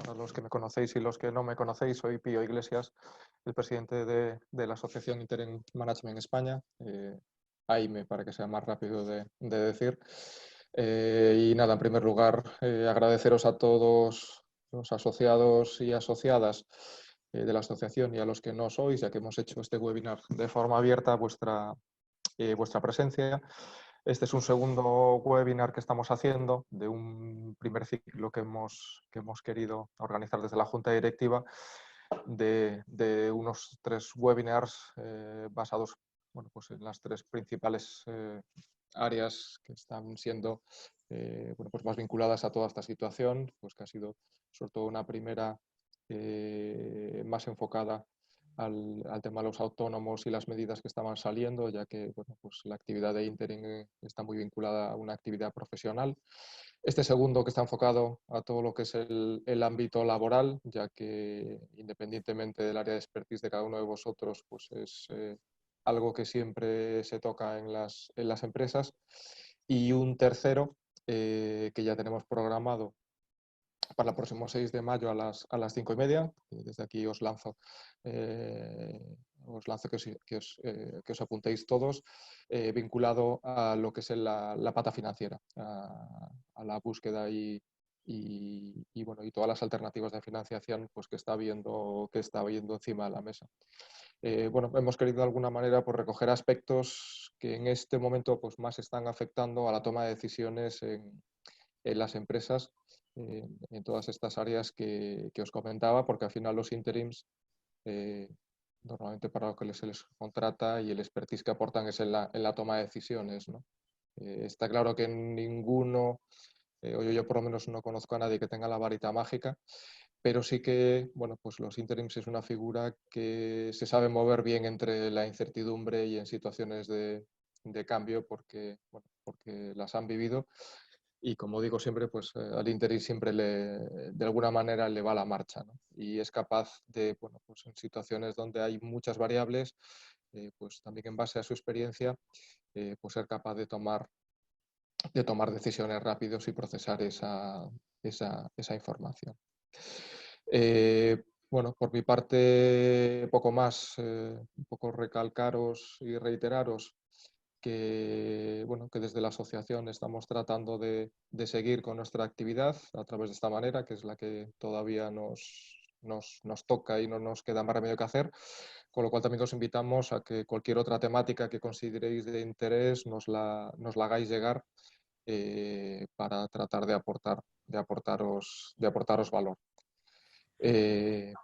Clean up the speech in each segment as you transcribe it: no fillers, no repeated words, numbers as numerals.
Para los que me conocéis y los que no me conocéis, soy Pío Iglesias, el presidente de la Asociación Interim Management España, AIME para que sea más rápido de decir. Y nada, en primer lugar, agradeceros a todos los asociados y asociadas de la asociación y a los que no sois, ya que hemos hecho este webinar de forma abierta, vuestra presencia. Este es un segundo webinar que estamos haciendo de un primer ciclo que hemos querido organizar desde la Junta Directiva de unos 3 webinars basados pues en las 3 principales áreas que están siendo pues más vinculadas a toda esta situación, pues que ha sido sobre todo una primera más enfocada al tema de los autónomos y las medidas que estaban saliendo, ya que pues la actividad de interim está muy vinculada a una actividad profesional. Este segundo que está enfocado a todo lo que es el ámbito laboral, ya que independientemente del área de expertise de cada uno de vosotros, pues es algo que siempre se toca en las empresas. Y un tercero que ya tenemos programado para el próximo 6 de mayo a las 5:30. Desde aquí os lanzo que os apuntéis todos, vinculado a lo que es la pata financiera, a la búsqueda y todas las alternativas de financiación pues, que está habiendo encima de la mesa. Hemos querido de alguna manera pues, recoger aspectos que en este momento pues, más están afectando a la toma de decisiones en las empresas, en todas estas áreas que os comentaba, porque al final los interims normalmente para lo que se les contrata y el expertise que aportan es en la toma de decisiones, ¿no? Está claro que ninguno, o yo por lo menos no conozco a nadie que tenga la varita mágica, pero sí que pues los interims es una figura que se sabe mover bien entre la incertidumbre y en situaciones de cambio porque las han vivido. Y como digo siempre, pues al interim siempre de alguna manera le va la marcha, ¿no? Y es capaz de, pues en situaciones donde hay muchas variables, pues también en base a su experiencia, pues ser capaz de tomar decisiones rápidos y procesar esa información. Por mi parte, poco más, un poco recalcaros y reiteraros que desde la asociación estamos tratando de seguir con nuestra actividad a través de esta manera, que es la que todavía nos toca y no nos queda más remedio que hacer, con lo cual también os invitamos a que cualquier otra temática que consideréis de interés nos la hagáis llegar para tratar de aportaros valor. Y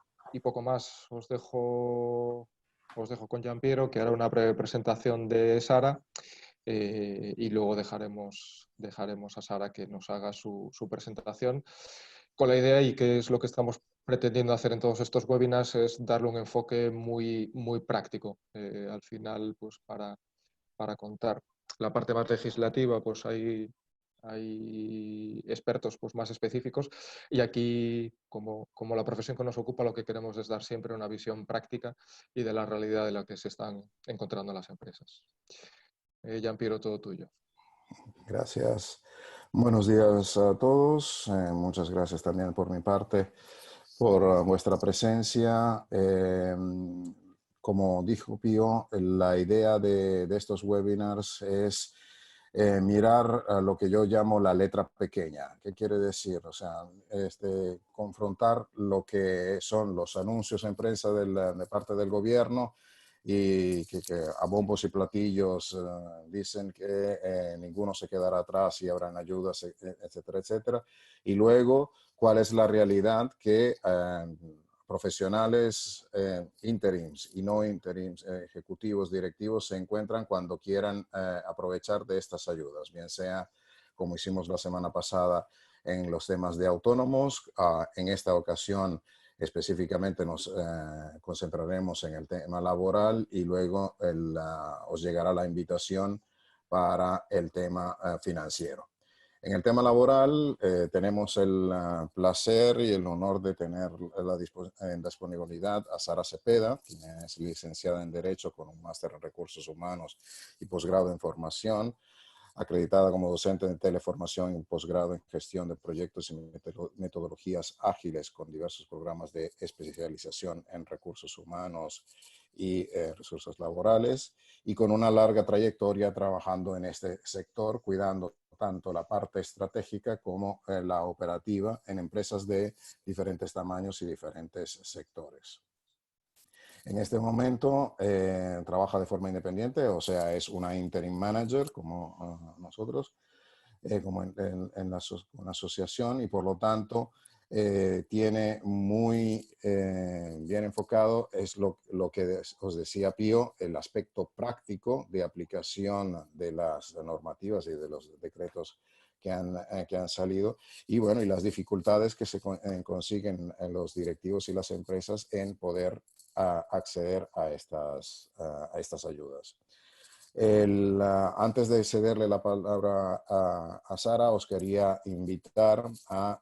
poco más, os dejo con Giampiero, que hará una breve presentación de Sara, y luego dejaremos a Sara que nos haga su presentación, con la idea, y que es lo que estamos pretendiendo hacer en todos estos webinars, es darle un enfoque muy, muy práctico. Al final, pues para contar la parte más legislativa, pues hay expertos pues, más específicos, y aquí, como la profesión que nos ocupa, lo que queremos es dar siempre una visión práctica y de la realidad de la que se están encontrando las empresas. Giampiero, todo tuyo. Gracias. Buenos días a todos. Muchas gracias también por mi parte por vuestra presencia. Como dijo Pío, la idea de estos webinars es mirar lo que yo llamo la letra pequeña. ¿Qué quiere decir? O sea, confrontar lo que son los anuncios en prensa de parte del gobierno y que a bombos y platillos dicen que ninguno se quedará atrás y habrán ayudas, etcétera, etcétera. Y luego, ¿cuál es la realidad que profesionales interims y no interims, ejecutivos, directivos, se encuentran cuando quieran aprovechar de estas ayudas, bien sea como hicimos la semana pasada en los temas de autónomos, en esta ocasión específicamente nos concentraremos en el tema laboral y luego os llegará la invitación para el tema financiero. En el tema laboral tenemos el placer y el honor de tener en disponibilidad a Sara Cepeda, quien es licenciada en Derecho con un máster en Recursos Humanos y posgrado en Formación. acreditada como docente de teleformación y posgrado en gestión de proyectos y metodologías ágiles con diversos programas de especialización en recursos humanos y recursos laborales, y con una larga trayectoria trabajando en este sector, cuidando tanto la parte estratégica como la operativa en empresas de diferentes tamaños y diferentes sectores. En este momento trabaja de forma independiente, o sea, es una interim manager como nosotros, como en una asociación, y por lo tanto tiene muy bien enfocado, es lo que os decía Pío, el aspecto práctico de aplicación de las normativas y de los decretos que han salido, y bueno, y las dificultades que se consiguen en los directivos y las empresas en poder acceder a estas ayudas. Antes de cederle la palabra a Sara, os quería invitar a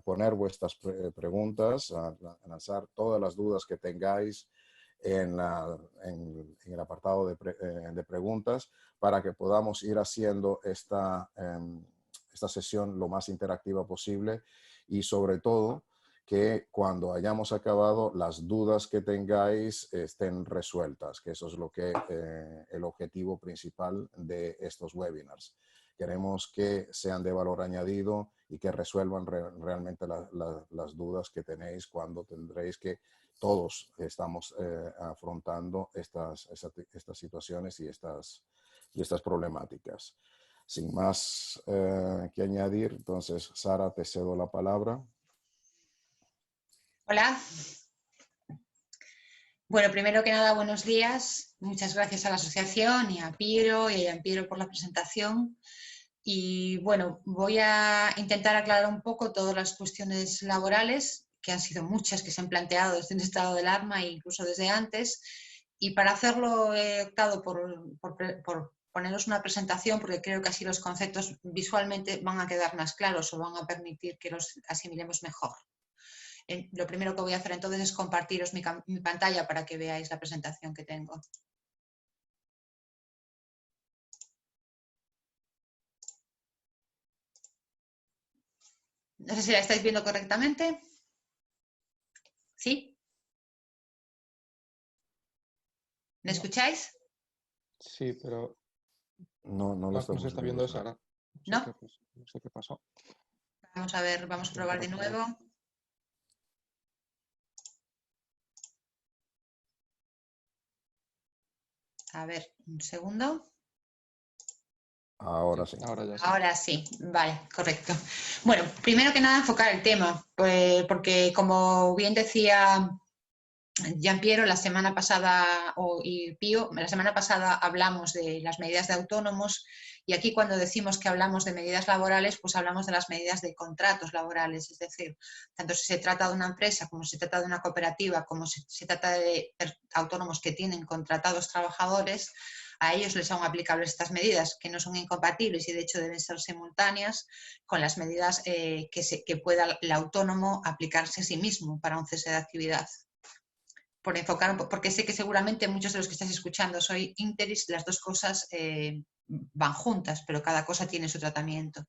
poner vuestras preguntas, a lanzar todas las dudas que tengáis en el apartado de preguntas, para que podamos ir haciendo esta sesión lo más interactiva posible, y sobre todo que cuando hayamos acabado las dudas que tengáis estén resueltas, que eso es lo que el objetivo principal de estos webinars. Queremos que sean de valor añadido y que resuelvan realmente las dudas que tenéis cuando tendréis que todos estamos afrontando estas situaciones y estas problemáticas. Sin más que añadir, entonces, Sara, te cedo la palabra. Hola. Bueno, primero que nada, buenos días. Muchas gracias a la asociación y a Piero y a Gianpiero por la presentación. Y bueno, voy a intentar aclarar un poco todas las cuestiones laborales, que han sido muchas que se han planteado desde el estado de alarma e incluso desde antes. Y para hacerlo he optado por poneros una presentación, porque creo que así los conceptos visualmente van a quedar más claros o van a permitir que los asimilemos mejor. Lo primero que voy a hacer entonces es compartiros mi pantalla para que veáis la presentación que tengo. No sé si la estáis viendo correctamente. ¿Sí? ¿Me escucháis? Sí, pero no se está viendo Sara. ¿No? No sé qué pasó. Vamos a ver, vamos a probar de nuevo. A ver, un segundo. Ahora sí. Ahora sí, vale, correcto. Bueno, primero que nada enfocar el tema, porque como bien decía Gianpiero, la semana pasada, y Pío, la semana pasada hablamos de las medidas de autónomos, y aquí cuando decimos que hablamos de medidas laborales, pues hablamos de las medidas de contratos laborales, es decir, tanto si se trata de una empresa, como si se trata de una cooperativa, como si se trata de autónomos que tienen contratados trabajadores, a ellos les son aplicables estas medidas, que no son incompatibles y de hecho deben ser simultáneas con las medidas que pueda el autónomo aplicarse a sí mismo para un cese de actividad. Por enfocar, porque sé que seguramente muchos de los que estáis escuchando soy ínteris, las dos cosas van juntas, pero cada cosa tiene su tratamiento.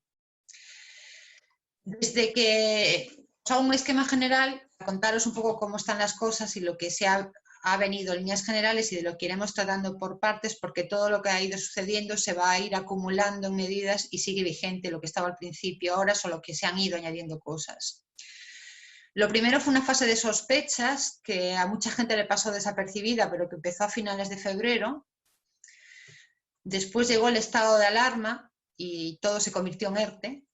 Desde que os hago un esquema general, contaros un poco cómo están las cosas y lo que se ha venido en líneas generales y de lo que iremos tratando por partes, porque todo lo que ha ido sucediendo se va a ir acumulando en medidas y sigue vigente lo que estaba al principio ahora, solo que se han ido añadiendo cosas. Lo primero fue una fase de sospechas que a mucha gente le pasó desapercibida, pero que empezó a finales de febrero. Después llegó el estado de alarma y todo se convirtió en ERTE.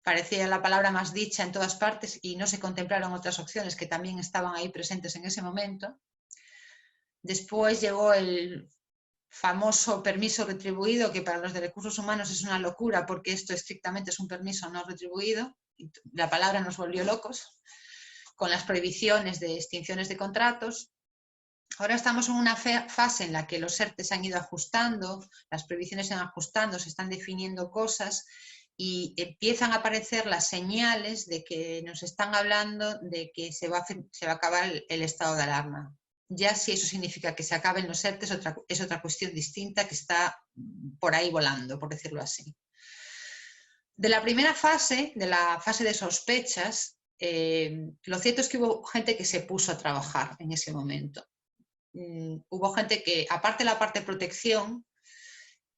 Parecía la palabra más dicha en todas partes y no se contemplaron otras opciones que también estaban ahí presentes en ese momento. Después llegó el famoso permiso retribuido, que para los de recursos humanos es una locura porque esto estrictamente es un permiso no retribuido. La palabra nos volvió locos, con las prohibiciones de extinciones de contratos. Ahora estamos en una fase en la que los ERTE se han ido ajustando, las prohibiciones se han ajustando, se están definiendo cosas y empiezan a aparecer las señales de que nos están hablando de que se va a acabar el estado de alarma. Ya si eso significa que se acaben los ERTE es otra cuestión distinta que está por ahí volando, por decirlo así. De la primera fase, de la fase de sospechas, lo cierto es que hubo gente que se puso a trabajar en ese momento. Hubo gente que, aparte de la parte de protección,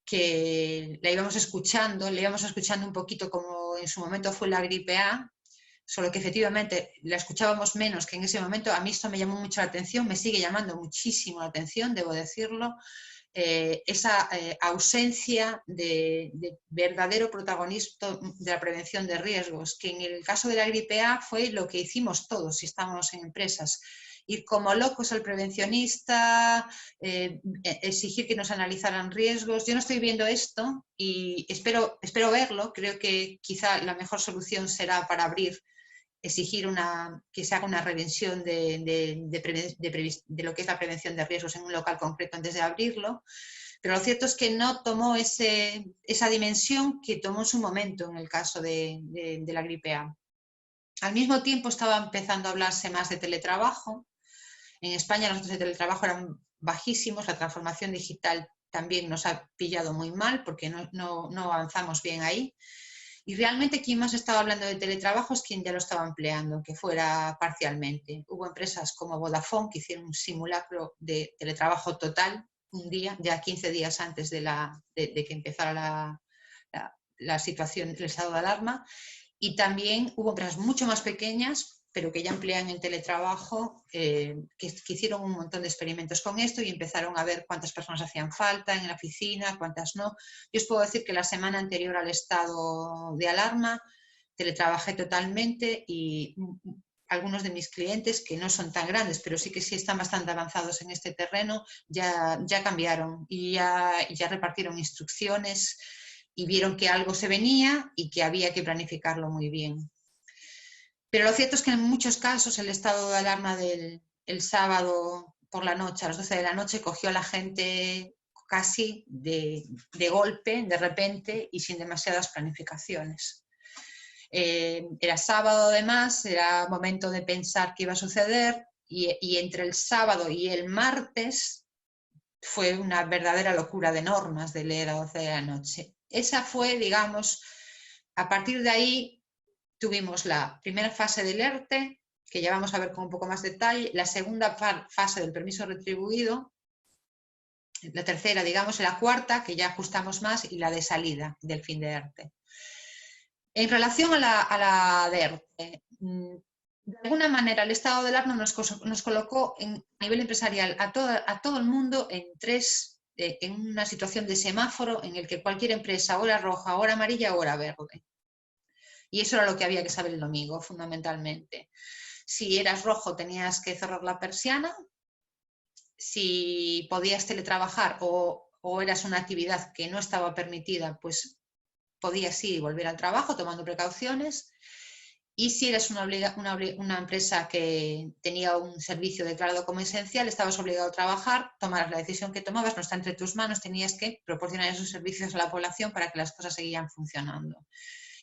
que la íbamos escuchando un poquito como en su momento fue la gripe A, solo que efectivamente la escuchábamos menos que en ese momento. A mí esto me llamó mucho la atención, me sigue llamando muchísimo la atención, debo decirlo, esa ausencia de verdadero protagonismo de la prevención de riesgos, que en el caso de la gripe A fue lo que hicimos todos si estábamos en empresas. Ir como locos al prevencionista, exigir que nos analizaran riesgos. Yo no estoy viendo esto y espero verlo. Creo que quizá la mejor solución será para abrir, exigir que se haga una revisión de lo que es la prevención de riesgos en un local concreto antes de abrirlo. Pero lo cierto es que no tomó esa dimensión que tomó en su momento en el caso de la gripe A. Al mismo tiempo estaba empezando a hablarse más de teletrabajo. En España los datos de teletrabajo eran bajísimos, la transformación digital también nos ha pillado muy mal porque no avanzamos bien ahí. Y realmente quien más estaba hablando de teletrabajo es quien ya lo estaba empleando, aunque fuera parcialmente. Hubo empresas como Vodafone que hicieron un simulacro de teletrabajo total un día, ya 15 días antes de que empezara la situación, el estado de alarma. Y también hubo empresas mucho más pequeñas, pero que ya emplean el teletrabajo, que hicieron un montón de experimentos con esto y empezaron a ver cuántas personas hacían falta en la oficina, cuántas no. Yo os puedo decir que la semana anterior al estado de alarma teletrabajé totalmente y algunos de mis clientes, que no son tan grandes, pero sí están bastante avanzados en este terreno, ya cambiaron y ya repartieron instrucciones y vieron que algo se venía y que había que planificarlo muy bien. Pero lo cierto es que en muchos casos el estado de alarma del sábado por la noche, a las 12 de la noche, cogió a la gente casi de golpe, de repente y sin demasiadas planificaciones. Era sábado además, era momento de pensar qué iba a suceder y entre el sábado y el martes fue una verdadera locura de normas de leer a 12 de la noche. Esa fue, digamos, a partir de ahí tuvimos la primera fase del ERTE, que ya vamos a ver con un poco más detalle, la segunda fase del permiso retribuido, la tercera, digamos, y la cuarta, que ya ajustamos más, y la de salida del fin de ERTE. En relación a la de ERTE, de alguna manera el estado de alarma nos colocó a nivel empresarial a todo el mundo en una situación de semáforo en el que cualquier empresa, o era roja, o era amarilla, o era verde. Y eso era lo que había que saber el domingo, fundamentalmente. Si eras rojo tenías que cerrar la persiana, si podías teletrabajar o eras una actividad que no estaba permitida, pues podías ir y volver al trabajo tomando precauciones. Y si eras una empresa que tenía un servicio declarado como esencial, estabas obligado a trabajar, tomaras la decisión que tomabas, no está entre tus manos, tenías que proporcionar esos servicios a la población para que las cosas seguían funcionando.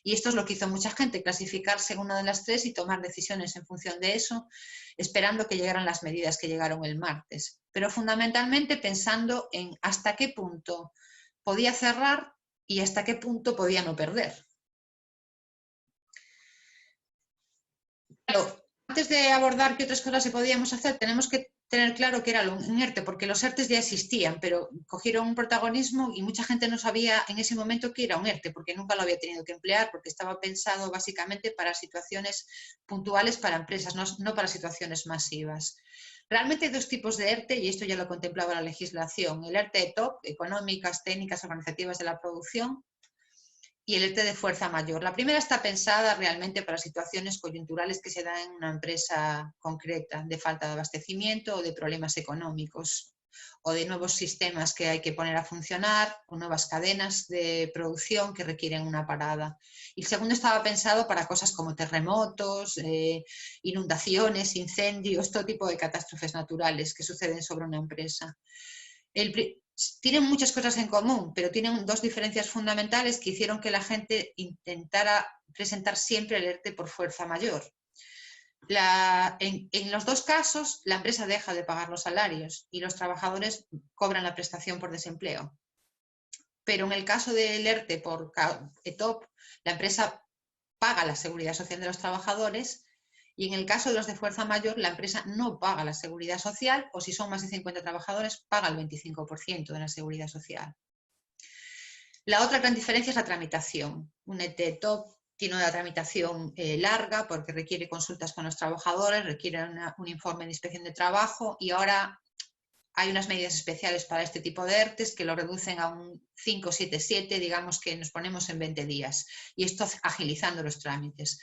Y esto es lo que hizo mucha gente, clasificarse en una de las tres y tomar decisiones en función de eso, esperando que llegaran las medidas que llegaron el martes. Pero fundamentalmente pensando en hasta qué punto podía cerrar y hasta qué punto podía no perder. Claro, antes de abordar qué otras cosas se podíamos hacer, tenemos que tener claro que era un ERTE, porque los ERTEs ya existían, pero cogieron un protagonismo y mucha gente no sabía en ese momento que era un ERTE, porque nunca lo había tenido que emplear, porque estaba pensado básicamente para situaciones puntuales para empresas, no para situaciones masivas. Realmente hay dos tipos de ERTE, y esto ya lo contemplaba la legislación: el ERTE top, económicas, técnicas, organizativas de la producción, y el ERTE de fuerza mayor. La primera está pensada realmente para situaciones coyunturales que se dan en una empresa concreta, de falta de abastecimiento o de problemas económicos, o de nuevos sistemas que hay que poner a funcionar, o nuevas cadenas de producción que requieren una parada. Y el segundo estaba pensado para cosas como terremotos, inundaciones, incendios, todo tipo de catástrofes naturales que suceden sobre una empresa. Tienen muchas cosas en común, pero tienen dos diferencias fundamentales que hicieron que la gente intentara presentar siempre el ERTE por fuerza mayor. En los dos casos, la empresa deja de pagar los salarios y los trabajadores cobran la prestación por desempleo. Pero en el caso del ERTE por ETOP, la empresa paga la seguridad social de los trabajadores, y en el caso de los de fuerza mayor, la empresa no paga la seguridad social, o si son más de 50 trabajadores, paga el 25% de la seguridad social. La otra gran diferencia es la tramitación. Un ETOP tiene una tramitación larga porque requiere consultas con los trabajadores, requiere un informe de inspección de trabajo, y ahora hay unas medidas especiales para este tipo de ERTES que lo reducen a un 577, digamos que nos ponemos en 20 días, y esto agilizando los trámites.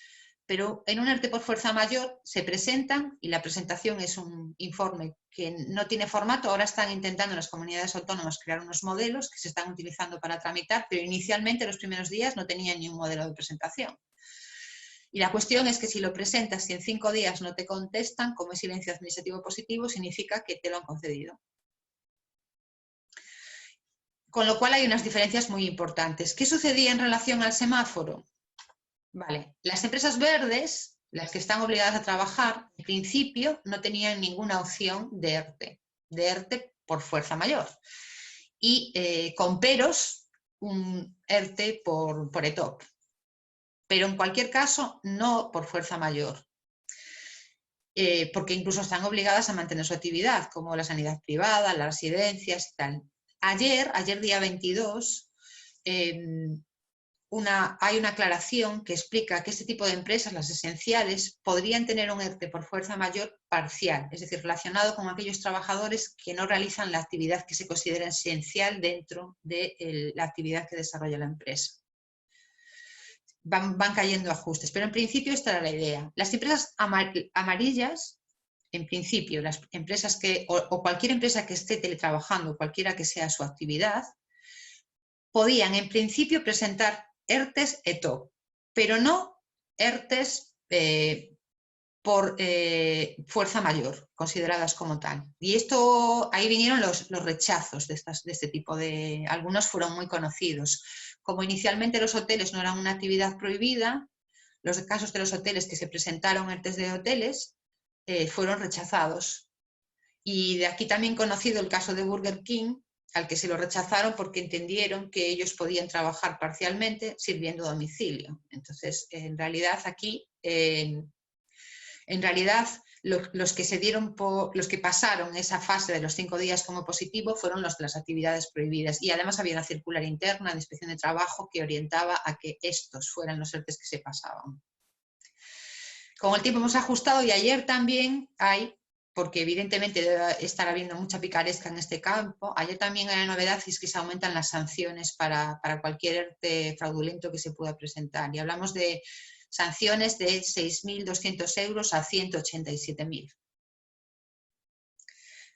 Pero en un ERTE por fuerza mayor se presentan, y la presentación es un informe que no tiene formato. Ahora están intentando en las comunidades autónomas crear unos modelos que se están utilizando para tramitar, pero inicialmente los primeros días no tenían ni un modelo de presentación. Y la cuestión es que si lo presentas y en 5 días no te contestan, como es silencio administrativo positivo, significa que te lo han concedido. Con lo cual hay unas diferencias muy importantes. ¿Qué sucedía en relación al semáforo? Vale, las empresas verdes, las que están obligadas a trabajar, en principio no tenían ninguna opción de ERTE por fuerza mayor. Y con peros, un ERTE por ETOP. Pero en cualquier caso, no por fuerza mayor. Porque incluso están obligadas a mantener su actividad, como la sanidad privada, las residencias y tal. Ayer día 22, hay una aclaración que explica que este tipo de empresas, las esenciales, podrían tener un ERTE por fuerza mayor parcial, es decir, relacionado con aquellos trabajadores que no realizan la actividad que se considera esencial dentro de la actividad que desarrolla la empresa. Van cayendo ajustes, pero en principio esta era la idea. Las empresas amarillas, en principio, las empresas o cualquier empresa que esté teletrabajando, cualquiera que sea su actividad, podían en principio presentar ERTES ETOP, pero no ERTES por fuerza mayor, consideradas como tal. Y ahí vinieron los rechazos de este tipo de... Algunos fueron muy conocidos. Como inicialmente los hoteles no eran una actividad prohibida, los casos de los hoteles que se presentaron ERTES de hoteles fueron rechazados. Y de aquí también conocido el caso de Burger King, al que se lo rechazaron porque entendieron que ellos podían trabajar parcialmente sirviendo a domicilio. Entonces, en realidad aquí, los que pasaron esa fase de los 5 días como positivo fueron los de las actividades prohibidas, y además había una circular interna de inspección de trabajo que orientaba a que estos fueran los ERTES que se pasaban. Con el tiempo hemos ajustado, y ayer también porque evidentemente debe estar habiendo mucha picaresca en este campo, ayer también hay una novedad, y es que se aumentan las sanciones para cualquier ERTE fraudulento que se pueda presentar, y hablamos de sanciones de 6.200 euros a 187.000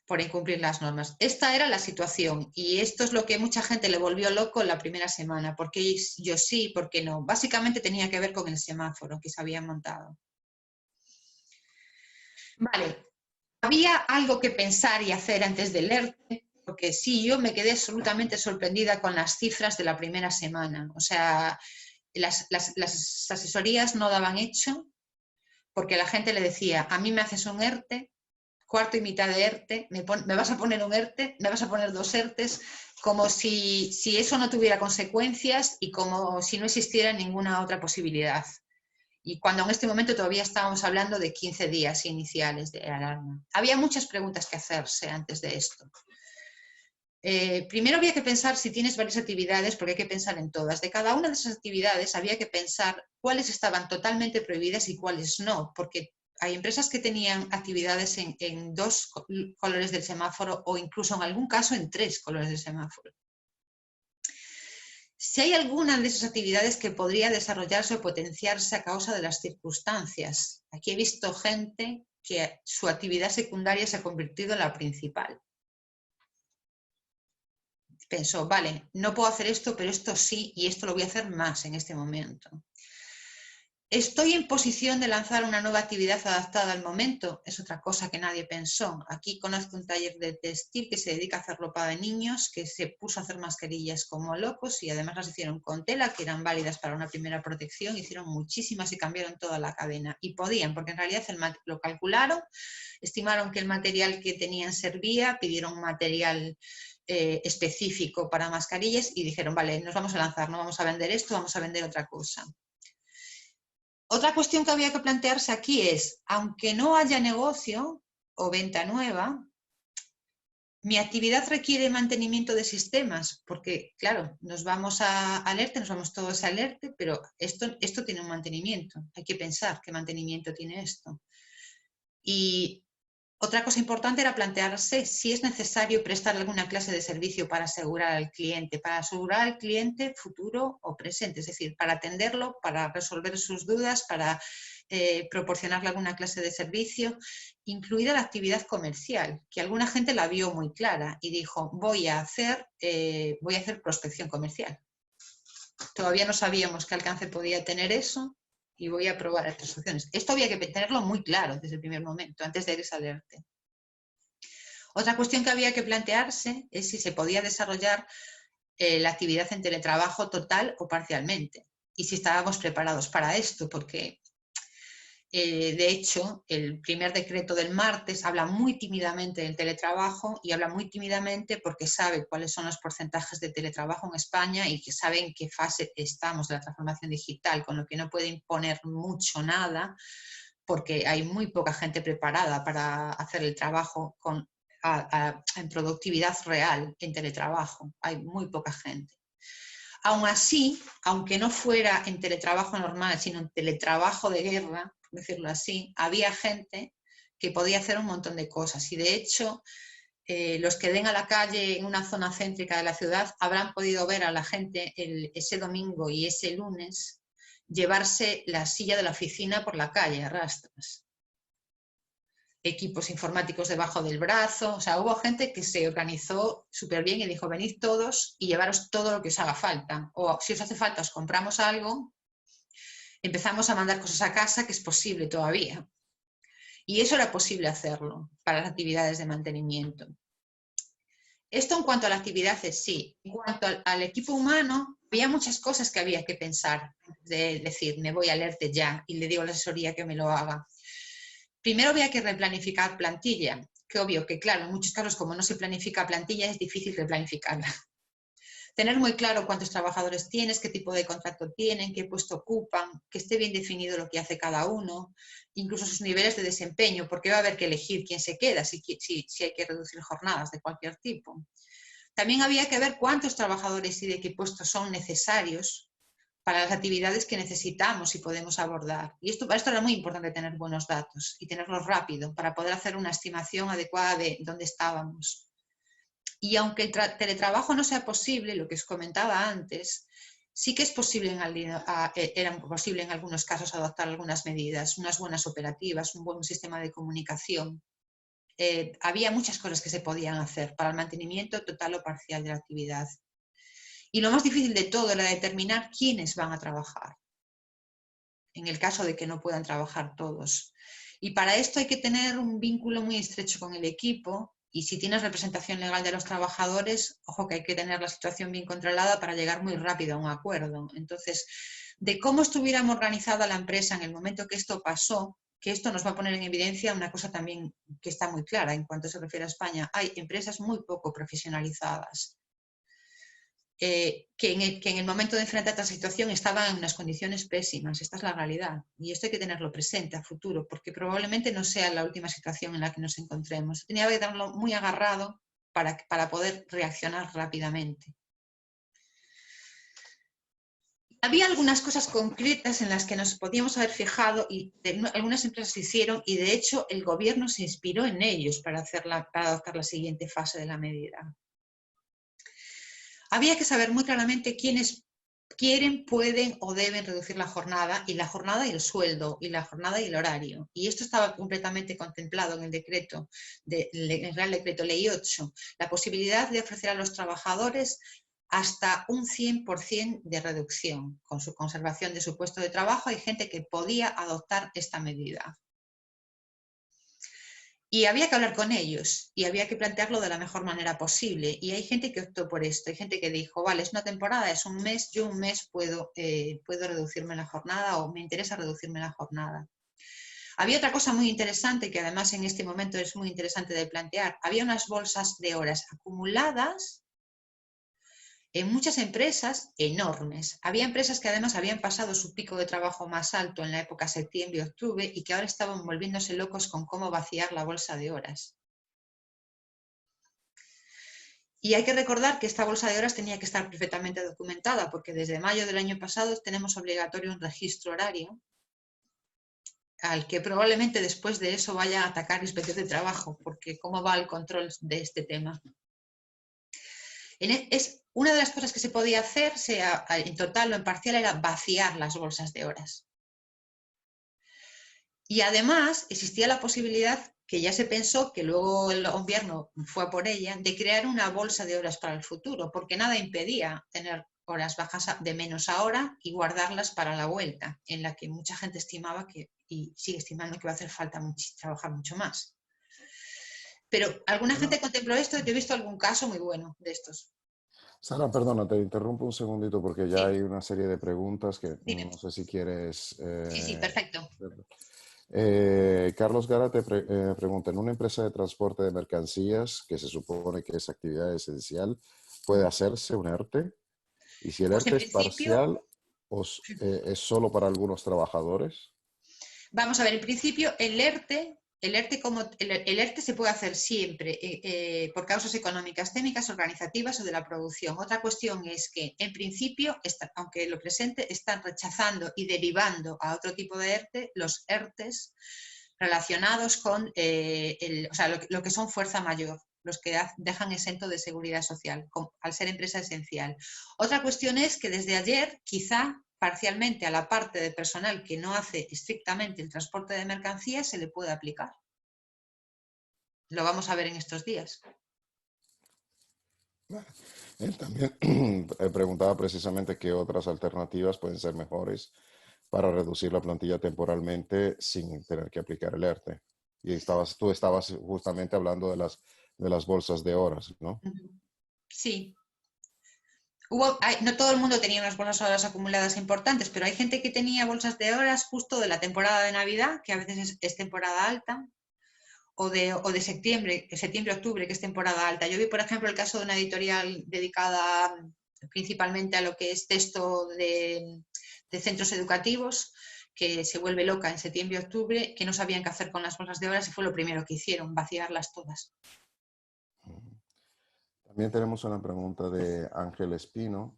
por incumplir las normas. Esta era la situación, y esto es lo que mucha gente le volvió loco la primera semana. ¿Por qué yo sí, por qué no? Básicamente tenía que ver con el semáforo que se había montado. Vale, había algo que pensar y hacer antes del ERTE, porque sí, yo me quedé absolutamente sorprendida con las cifras de la primera semana. O sea, las asesorías no daban hecho, porque la gente le decía: a mí me haces un ERTE, cuarto y mitad de ERTE, me vas a poner un ERTE, me vas a poner 2 ERTES, como si eso no tuviera consecuencias y como si no existiera ninguna otra posibilidad. Y cuando en este momento todavía estábamos hablando de 15 días iniciales de alarma. Había muchas preguntas que hacerse antes de esto. Primero había que pensar si tienes varias actividades, porque hay que pensar en todas. De cada una de esas actividades había que pensar cuáles estaban totalmente prohibidas y cuáles no, porque hay empresas que tenían actividades en 2 colores del semáforo, o incluso en algún caso en 3 colores del semáforo. Si hay alguna de esas actividades que podría desarrollarse o potenciarse a causa de las circunstancias. Aquí he visto gente que su actividad secundaria se ha convertido en la principal. Pensó: vale, no puedo hacer esto, pero esto sí, y esto lo voy a hacer más en este momento. Estoy en posición de lanzar una nueva actividad adaptada al momento, es otra cosa que nadie pensó. Aquí conozco un taller de textil que se dedica a hacer ropa de niños, que se puso a hacer mascarillas como locos y además las hicieron con tela, que eran válidas para una primera protección, hicieron muchísimas y cambiaron toda la cadena. Y podían, porque en realidad lo calcularon, estimaron que el material que tenían servía, pidieron material específico para mascarillas y dijeron, vale, nos vamos a lanzar, no vamos a vender esto, vamos a vender otra cosa. Otra cuestión que había que plantearse aquí es, aunque no haya negocio o venta nueva, mi actividad requiere mantenimiento de sistemas, porque claro, nos vamos a Alerte, nos vamos todos a Alerte, pero esto tiene un mantenimiento. Hay que pensar qué mantenimiento tiene esto. Y otra cosa importante era plantearse si es necesario prestar alguna clase de servicio para asegurar al cliente futuro o presente, es decir, para atenderlo, para resolver sus dudas, para proporcionarle alguna clase de servicio, incluida la actividad comercial, que alguna gente la vio muy clara y dijo, voy a hacer prospección comercial. Todavía no sabíamos qué alcance podía tener eso, y voy a probar estas opciones. Esto había que tenerlo muy claro desde el primer momento, antes de irse a Alerte. Otra cuestión que había que plantearse es si se podía desarrollar la actividad en teletrabajo total o parcialmente, y si estábamos preparados para esto, porque de hecho el primer decreto del martes habla muy tímidamente del teletrabajo y habla muy tímidamente porque sabe cuáles son los porcentajes de teletrabajo en España y que sabe en qué fase estamos de la transformación digital, con lo que no puede imponer mucho nada porque hay muy poca gente preparada para hacer el trabajo en productividad real en teletrabajo, hay muy poca gente. Aún así, aunque no fuera en teletrabajo normal, sino en teletrabajo de guerra, por decirlo así, había gente que podía hacer un montón de cosas y de hecho los que den a la calle en una zona céntrica de la ciudad habrán podido ver a la gente ese domingo y ese lunes llevarse la silla de la oficina por la calle a rastras. Equipos informáticos debajo del brazo, o sea, hubo gente que se organizó súper bien y dijo, venid todos y llevaros todo lo que os haga falta, o si os hace falta os compramos algo, empezamos a mandar cosas a casa, que es posible todavía. Y eso era posible hacerlo para las actividades de mantenimiento. Esto en cuanto a la actividad en sí. En cuanto al equipo humano, había muchas cosas que había que pensar, de decir, me voy a Alerte ya y le digo a la asesoría que me lo haga. Primero había que replanificar plantilla, que obvio que claro, en muchos casos como no se planifica plantilla es difícil replanificarla. Tener muy claro cuántos trabajadores tienes, qué tipo de contrato tienen, qué puesto ocupan, que esté bien definido lo que hace cada uno, incluso sus niveles de desempeño, porque va a haber que elegir quién se queda, si hay que reducir jornadas de cualquier tipo. También había que ver cuántos trabajadores y de qué puestos son necesarios para las actividades que necesitamos y podemos abordar. Y para esto era muy importante tener buenos datos y tenerlos rápido para poder hacer una estimación adecuada de dónde estábamos. Y aunque el teletrabajo no sea posible, lo que os comentaba antes, sí que es posible era posible en algunos casos adoptar algunas medidas, unas buenas operativas, un buen sistema de comunicación. Había muchas cosas que se podían hacer para el mantenimiento total o parcial de la actividad. Y lo más difícil de todo era determinar quiénes van a trabajar, en el caso de que no puedan trabajar todos. Y para esto hay que tener un vínculo muy estrecho con el equipo. Y si tienes representación legal de los trabajadores, ojo que hay que tener la situación bien controlada para llegar muy rápido a un acuerdo. Entonces, de cómo estuviéramos organizada la empresa en el momento que esto pasó, que esto nos va a poner en evidencia una cosa también que está muy clara en cuanto se refiere a España. Hay empresas muy poco profesionalizadas, que en el momento de enfrentar esta situación estaban en unas condiciones pésimas. Esta es la realidad y esto hay que tenerlo presente a futuro porque probablemente no sea la última situación en la que nos encontremos. Tenía que tenerlo muy agarrado para poder reaccionar rápidamente. Había algunas cosas concretas en las que nos podíamos haber fijado y algunas empresas se hicieron y de hecho el gobierno se inspiró en ellos para adoptar la siguiente fase de la medida. Había que saber muy claramente quiénes quieren, pueden o deben reducir la jornada y el sueldo, y la jornada y el horario. Y esto estaba completamente contemplado en el decreto, en el Real Decreto Ley 8, la posibilidad de ofrecer a los trabajadores hasta un 100% de reducción. Con su conservación de su puesto de trabajo, hay gente que podía adoptar esta medida. Y había que hablar con ellos y había que plantearlo de la mejor manera posible. Y hay gente que optó por esto, hay gente que dijo, vale, es una temporada, es un mes, yo un mes puedo reducirme la jornada o me interesa reducirme la jornada. Había otra cosa muy interesante que además en este momento es muy interesante de plantear. Había unas bolsas de horas acumuladas en muchas empresas enormes. Había empresas que además habían pasado su pico de trabajo más alto en la época septiembre-octubre y que ahora estaban volviéndose locos con cómo vaciar la bolsa de horas. Y hay que recordar que esta bolsa de horas tenía que estar perfectamente documentada porque desde mayo del año pasado tenemos obligatorio un registro horario al que probablemente después de eso vaya a atacar inspección de trabajo, porque cómo va el control de este tema. Es una de las cosas que se podía hacer, sea en total o en parcial, era vaciar las bolsas de horas. Y además existía la posibilidad, que ya se pensó, que luego el gobierno fue a por ella, de crear una bolsa de horas para el futuro, porque nada impedía tener horas bajas de menos a hora y guardarlas para la vuelta, en la que mucha gente estimaba que, y sigue estimando que va a hacer falta trabajar mucho más. Pero alguna gente contempló esto, yo he visto algún caso muy bueno de estos. Sara, perdona, te interrumpo un segundito porque ya hay una serie de preguntas que Dime. no sé si quieres... Sí, perfecto. Carlos Gara te pregunta, ¿en una empresa de transporte de mercancías, que se supone que es actividad esencial, puede hacerse un ERTE? Y si el Pues en ERTE es principio, parcial, ¿es solo para algunos trabajadores? vamos a ver, en principio el ERTE se puede hacer siempre por causas económicas, técnicas, organizativas o de la producción. Otra cuestión es que, en principio, aunque lo presente, están rechazando y derivando a otro tipo de ERTE los ERTEs relacionados con lo que son fuerza mayor, los que dejan exento de seguridad social, al ser empresa esencial. Otra cuestión es que desde ayer, quizá parcialmente a la parte de personal que no hace estrictamente el transporte de mercancías se le puede aplicar. Lo vamos a ver en estos días. Él también preguntaba precisamente qué otras alternativas pueden ser mejores para reducir la plantilla temporalmente sin tener que aplicar el ERTE. Y tú estabas justamente hablando de las bolsas de horas, ¿no? Sí. No todo el mundo tenía unas bolsas de horas acumuladas importantes, pero hay gente que tenía bolsas de horas justo de la temporada de Navidad, que a veces es temporada alta, o de septiembre-octubre, que es temporada alta. Yo vi, por ejemplo, el caso de una editorial dedicada principalmente a lo que es texto de centros educativos, que se vuelve loca en septiembre-octubre, que no sabían qué hacer con las bolsas de horas y fue lo primero que hicieron, vaciarlas todas. También tenemos una pregunta de Ángel Espino.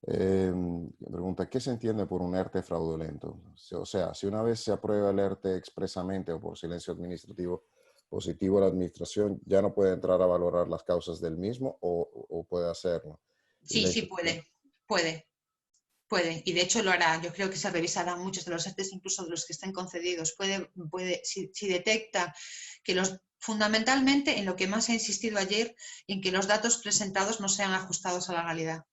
Pregunta, ¿qué se entiende por un ERTE fraudulento? O sea, si una vez se aprueba el ERTE expresamente o por silencio administrativo positivo a la administración, ¿ya no puede entrar a valorar las causas del mismo o puede hacerlo? Sí, puede. Y de hecho lo hará. Yo creo que se revisarán muchos de los ERTEs, incluso de los que estén concedidos. Si detecta que fundamentalmente en lo que más he insistido ayer, en que los datos presentados no sean ajustados a la realidad.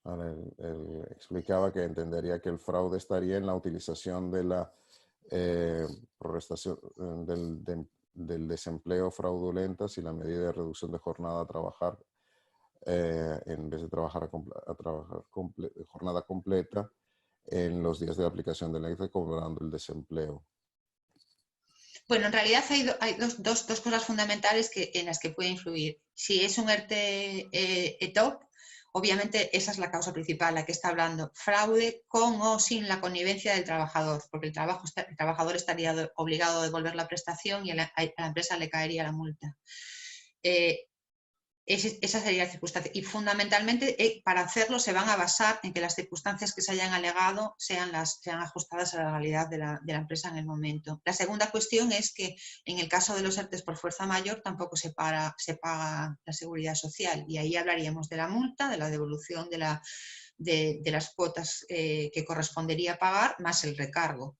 Vale, él explicaba que entendería que el fraude estaría en la utilización de la del desempleo fraudulenta si la medida de reducción de jornada a trabajar en vez de trabajar jornada completa en los días de aplicación del ERTE cobrando el desempleo. Bueno, en realidad hay dos cosas fundamentales en las que puede influir. Si es un ERTE ETOP, obviamente esa es la causa principal, la que está hablando. Fraude con o sin la connivencia del trabajador, porque el trabajador estaría obligado a devolver la prestación y a la empresa le caería la multa. Esa sería la circunstancia. Y fundamentalmente, para hacerlo, se van a basar en que las circunstancias que se hayan alegado sean ajustadas a la realidad de la empresa en el momento. La segunda cuestión es que en el caso de los ERTEs por fuerza mayor tampoco se paga la seguridad social. Y ahí hablaríamos de la multa, de la devolución de las cuotas que correspondería pagar, más el recargo.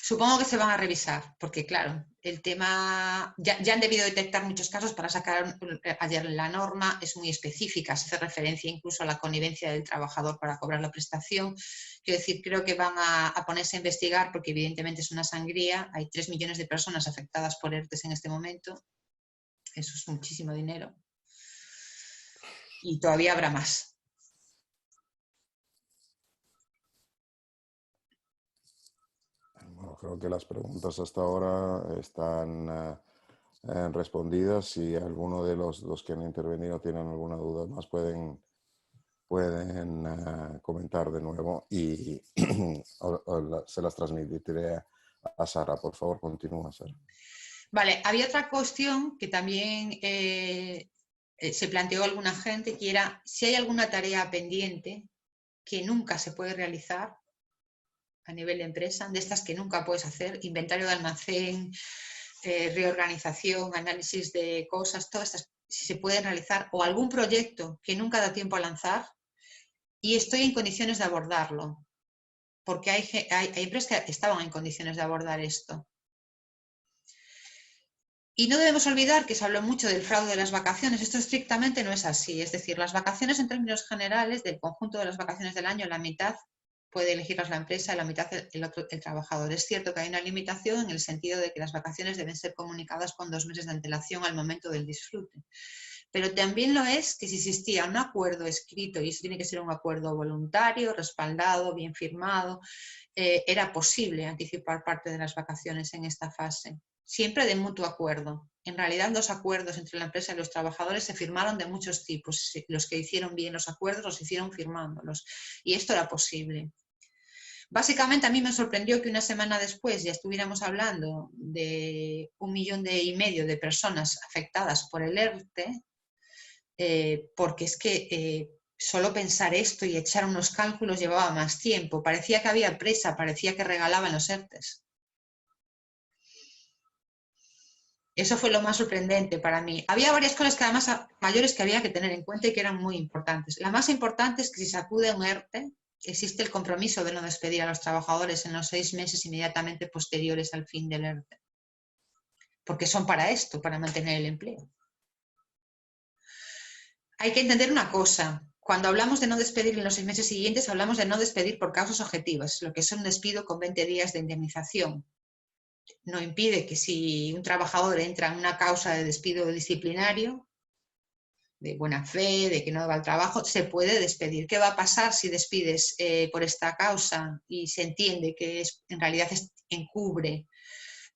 Supongo que se van a revisar, porque claro, el tema, ya han debido detectar muchos casos para sacar ayer la norma, es muy específica, se hace referencia incluso a la connivencia del trabajador para cobrar la prestación. Quiero decir, creo que van a ponerse a investigar porque evidentemente es una sangría, hay 3 millones de personas afectadas por ERTES en este momento, eso es muchísimo dinero y todavía habrá más. Bueno, creo que las preguntas hasta ahora están respondidas. Si alguno de los que han intervenido tienen alguna duda más, pueden comentar de nuevo y se las transmitiré a Sara. Por favor, continúa, Sara. Vale, había otra cuestión que también se planteó alguna gente, que era si hay alguna tarea pendiente que nunca se puede realizar a nivel de empresa, de estas que nunca puedes hacer, inventario de almacén, reorganización, análisis de cosas, todas estas, si se pueden realizar, o algún proyecto que nunca da tiempo a lanzar y estoy en condiciones de abordarlo, porque hay empresas que estaban en condiciones de abordar esto. Y no debemos olvidar que se habló mucho del fraude de las vacaciones. Esto estrictamente no es así. Es decir, las vacaciones en términos generales, del conjunto de las vacaciones del año, la mitad puede elegirlas la empresa y la mitad el trabajador. Es cierto que hay una limitación en el sentido de que las vacaciones deben ser comunicadas con 2 meses de antelación al momento del disfrute. Pero también lo es que si existía un acuerdo escrito, y eso tiene que ser un acuerdo voluntario, respaldado, bien firmado, era posible anticipar parte de las vacaciones en esta fase. Siempre de mutuo acuerdo. En realidad los acuerdos entre la empresa y los trabajadores se firmaron de muchos tipos. Los que hicieron bien los acuerdos los hicieron firmándolos. Y esto era posible. Básicamente a mí me sorprendió que una semana después ya estuviéramos hablando de 1,5 millones de personas afectadas por el ERTE, porque es que solo pensar esto y echar unos cálculos llevaba más tiempo. Parecía que había presa, parecía que regalaban los ERTEs. Eso fue lo más sorprendente para mí. Había varias cosas que además mayores que había que tener en cuenta y que eran muy importantes. La más importante es que si se acude a un ERTE, existe el compromiso de no despedir a los trabajadores en los 6 meses inmediatamente posteriores al fin del ERTE. Porque son para esto, para mantener el empleo. Hay que entender una cosa. Cuando hablamos de no despedir en los 6 meses siguientes, hablamos de no despedir por causas objetivas, lo que es un despido con 20 días de indemnización. No impide que si un trabajador entra en una causa de despido disciplinario, de buena fe, de que no va al trabajo, se puede despedir. ¿Qué va a pasar si despides por esta causa y se entiende que en realidad encubre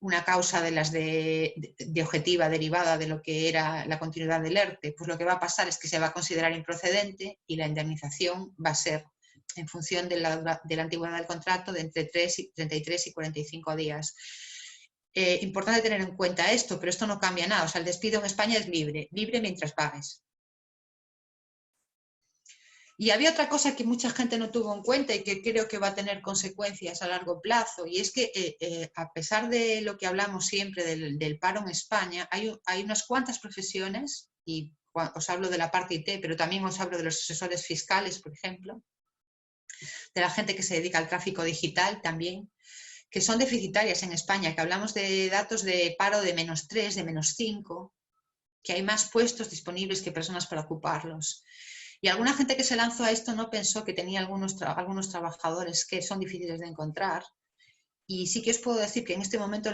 una causa de las de objetiva derivada de lo que era la continuidad del ERTE? Pues lo que va a pasar es que se va a considerar improcedente y la indemnización va a ser en función de la antigüedad del contrato de entre 33 y 45 días. Importante tener en cuenta esto, pero esto no cambia nada. O sea, el despido en España es libre, libre mientras pagues. Y había otra cosa que mucha gente no tuvo en cuenta y que creo que va a tener consecuencias a largo plazo, y es que a pesar de lo que hablamos siempre del paro en España, hay unas cuantas profesiones, y os hablo de la parte IT, pero también os hablo de los asesores fiscales, por ejemplo, de la gente que se dedica al tráfico digital también, que son deficitarias en España, que hablamos de datos de paro de -3, de -5, que hay más puestos disponibles que personas para ocuparlos. Y alguna gente que se lanzó a esto no pensó que tenía algunos trabajadores que son difíciles de encontrar. Y sí que os puedo decir que en este momento,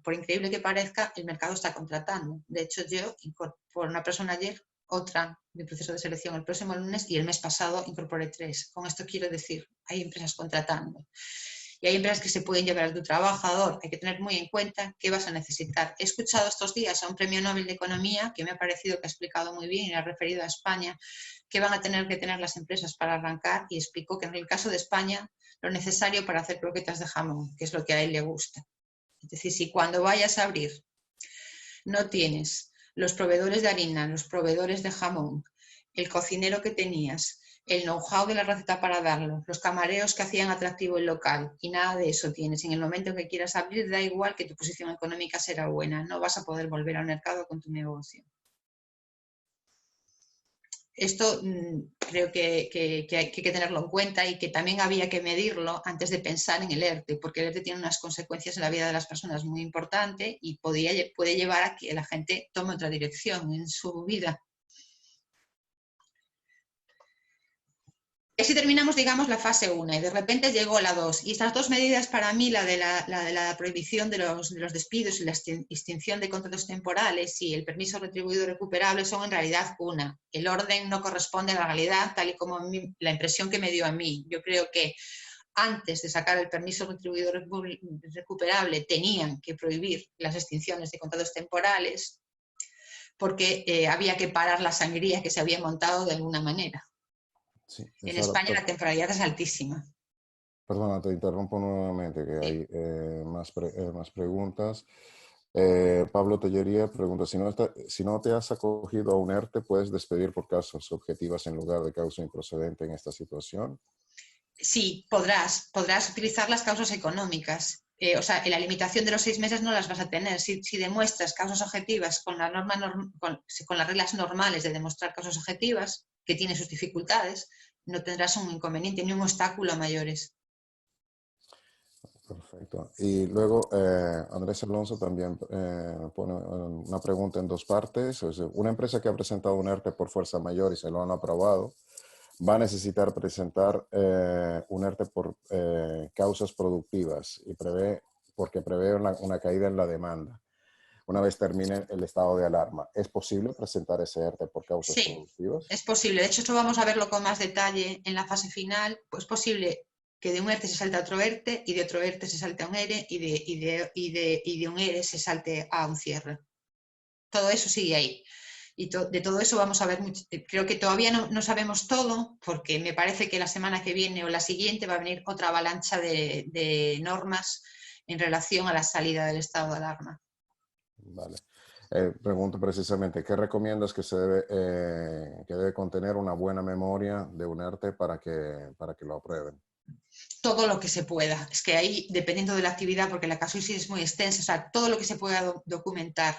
por increíble que parezca, el mercado está contratando. De hecho, yo incorporé una persona ayer, otra de proceso de selección el próximo lunes, y el mes pasado incorporé 3. Con esto quiero decir, hay empresas contratando. Y hay empresas que se pueden llevar a tu trabajador. Hay que tener muy en cuenta qué vas a necesitar. He escuchado estos días a un premio Nobel de Economía que me ha parecido que ha explicado muy bien y ha referido a España qué van a tener que tener las empresas para arrancar, y explicó que en el caso de España lo necesario para hacer croquetas de jamón, que es lo que a él le gusta. Es decir, si cuando vayas a abrir no tienes los proveedores de harina, los proveedores de jamón, el cocinero que tenías, el know-how de la receta para darlo, los camareros que hacían atractivo el local, y nada de eso tienes. En el momento que quieras abrir, da igual que tu posición económica será buena, no vas a poder volver al mercado con tu negocio. Esto creo que hay que tenerlo en cuenta y que también había que medirlo antes de pensar en el ERTE, porque el ERTE tiene unas consecuencias en la vida de las personas muy importantes y puede llevar a que la gente tome otra dirección en su vida. Y así terminamos, digamos, la fase 1 y de repente llegó la 2. Y estas dos medidas para mí, la de la prohibición de los despidos y la extinción de contratos temporales y el permiso retribuido recuperable son en realidad una. El orden no corresponde a la realidad, tal y como la impresión que me dio a mí. Yo creo que antes de sacar el permiso retribuido recuperable tenían que prohibir las extinciones de contratos temporales porque había que parar la sangría que se había montado de alguna manera. Sí, En España la temporalidad es altísima. Perdona, te interrumpo nuevamente, que Sí. hay más preguntas. Pablo Tellería pregunta, si no te has acogido a un ERTE, ¿puedes despedir por causas objetivas en lugar de causa improcedente en esta situación? Sí, podrás utilizar las causas económicas. O sea, en la limitación de los 6 meses no las vas a tener. Si demuestras causas objetivas con las reglas normales de demostrar causas objetivas, que tiene sus dificultades, no tendrás un inconveniente ni un obstáculo a mayores. Perfecto. Y luego Andrés Alonso también pone una pregunta en dos partes. Es decir, una empresa que ha presentado un ERTE por fuerza mayor y se lo han aprobado, va a necesitar presentar un ERTE por causas productivas porque prevé una caída en la demanda una vez termine el estado de alarma. ¿Es posible presentar ese ERTE por causas Sí, productivas? es posible. De hecho, esto vamos a verlo con más detalle en la fase final. Pues es posible que de un ERTE se salte a otro ERTE y de otro ERTE se salte a un ERE y de un ERE se salte a un cierre. Todo eso sigue ahí. Y de todo eso vamos a ver, creo que todavía no sabemos todo, porque me parece que la semana que viene o la siguiente va a venir otra avalancha de normas en relación a la salida del estado de alarma. Vale. Pregunto precisamente, ¿qué recomiendas que debe contener una buena memoria de un ERTE para que lo aprueben? Todo lo que se pueda. Es que ahí, dependiendo de la actividad, porque la casuística es muy extensa, o sea, todo lo que se pueda documentar,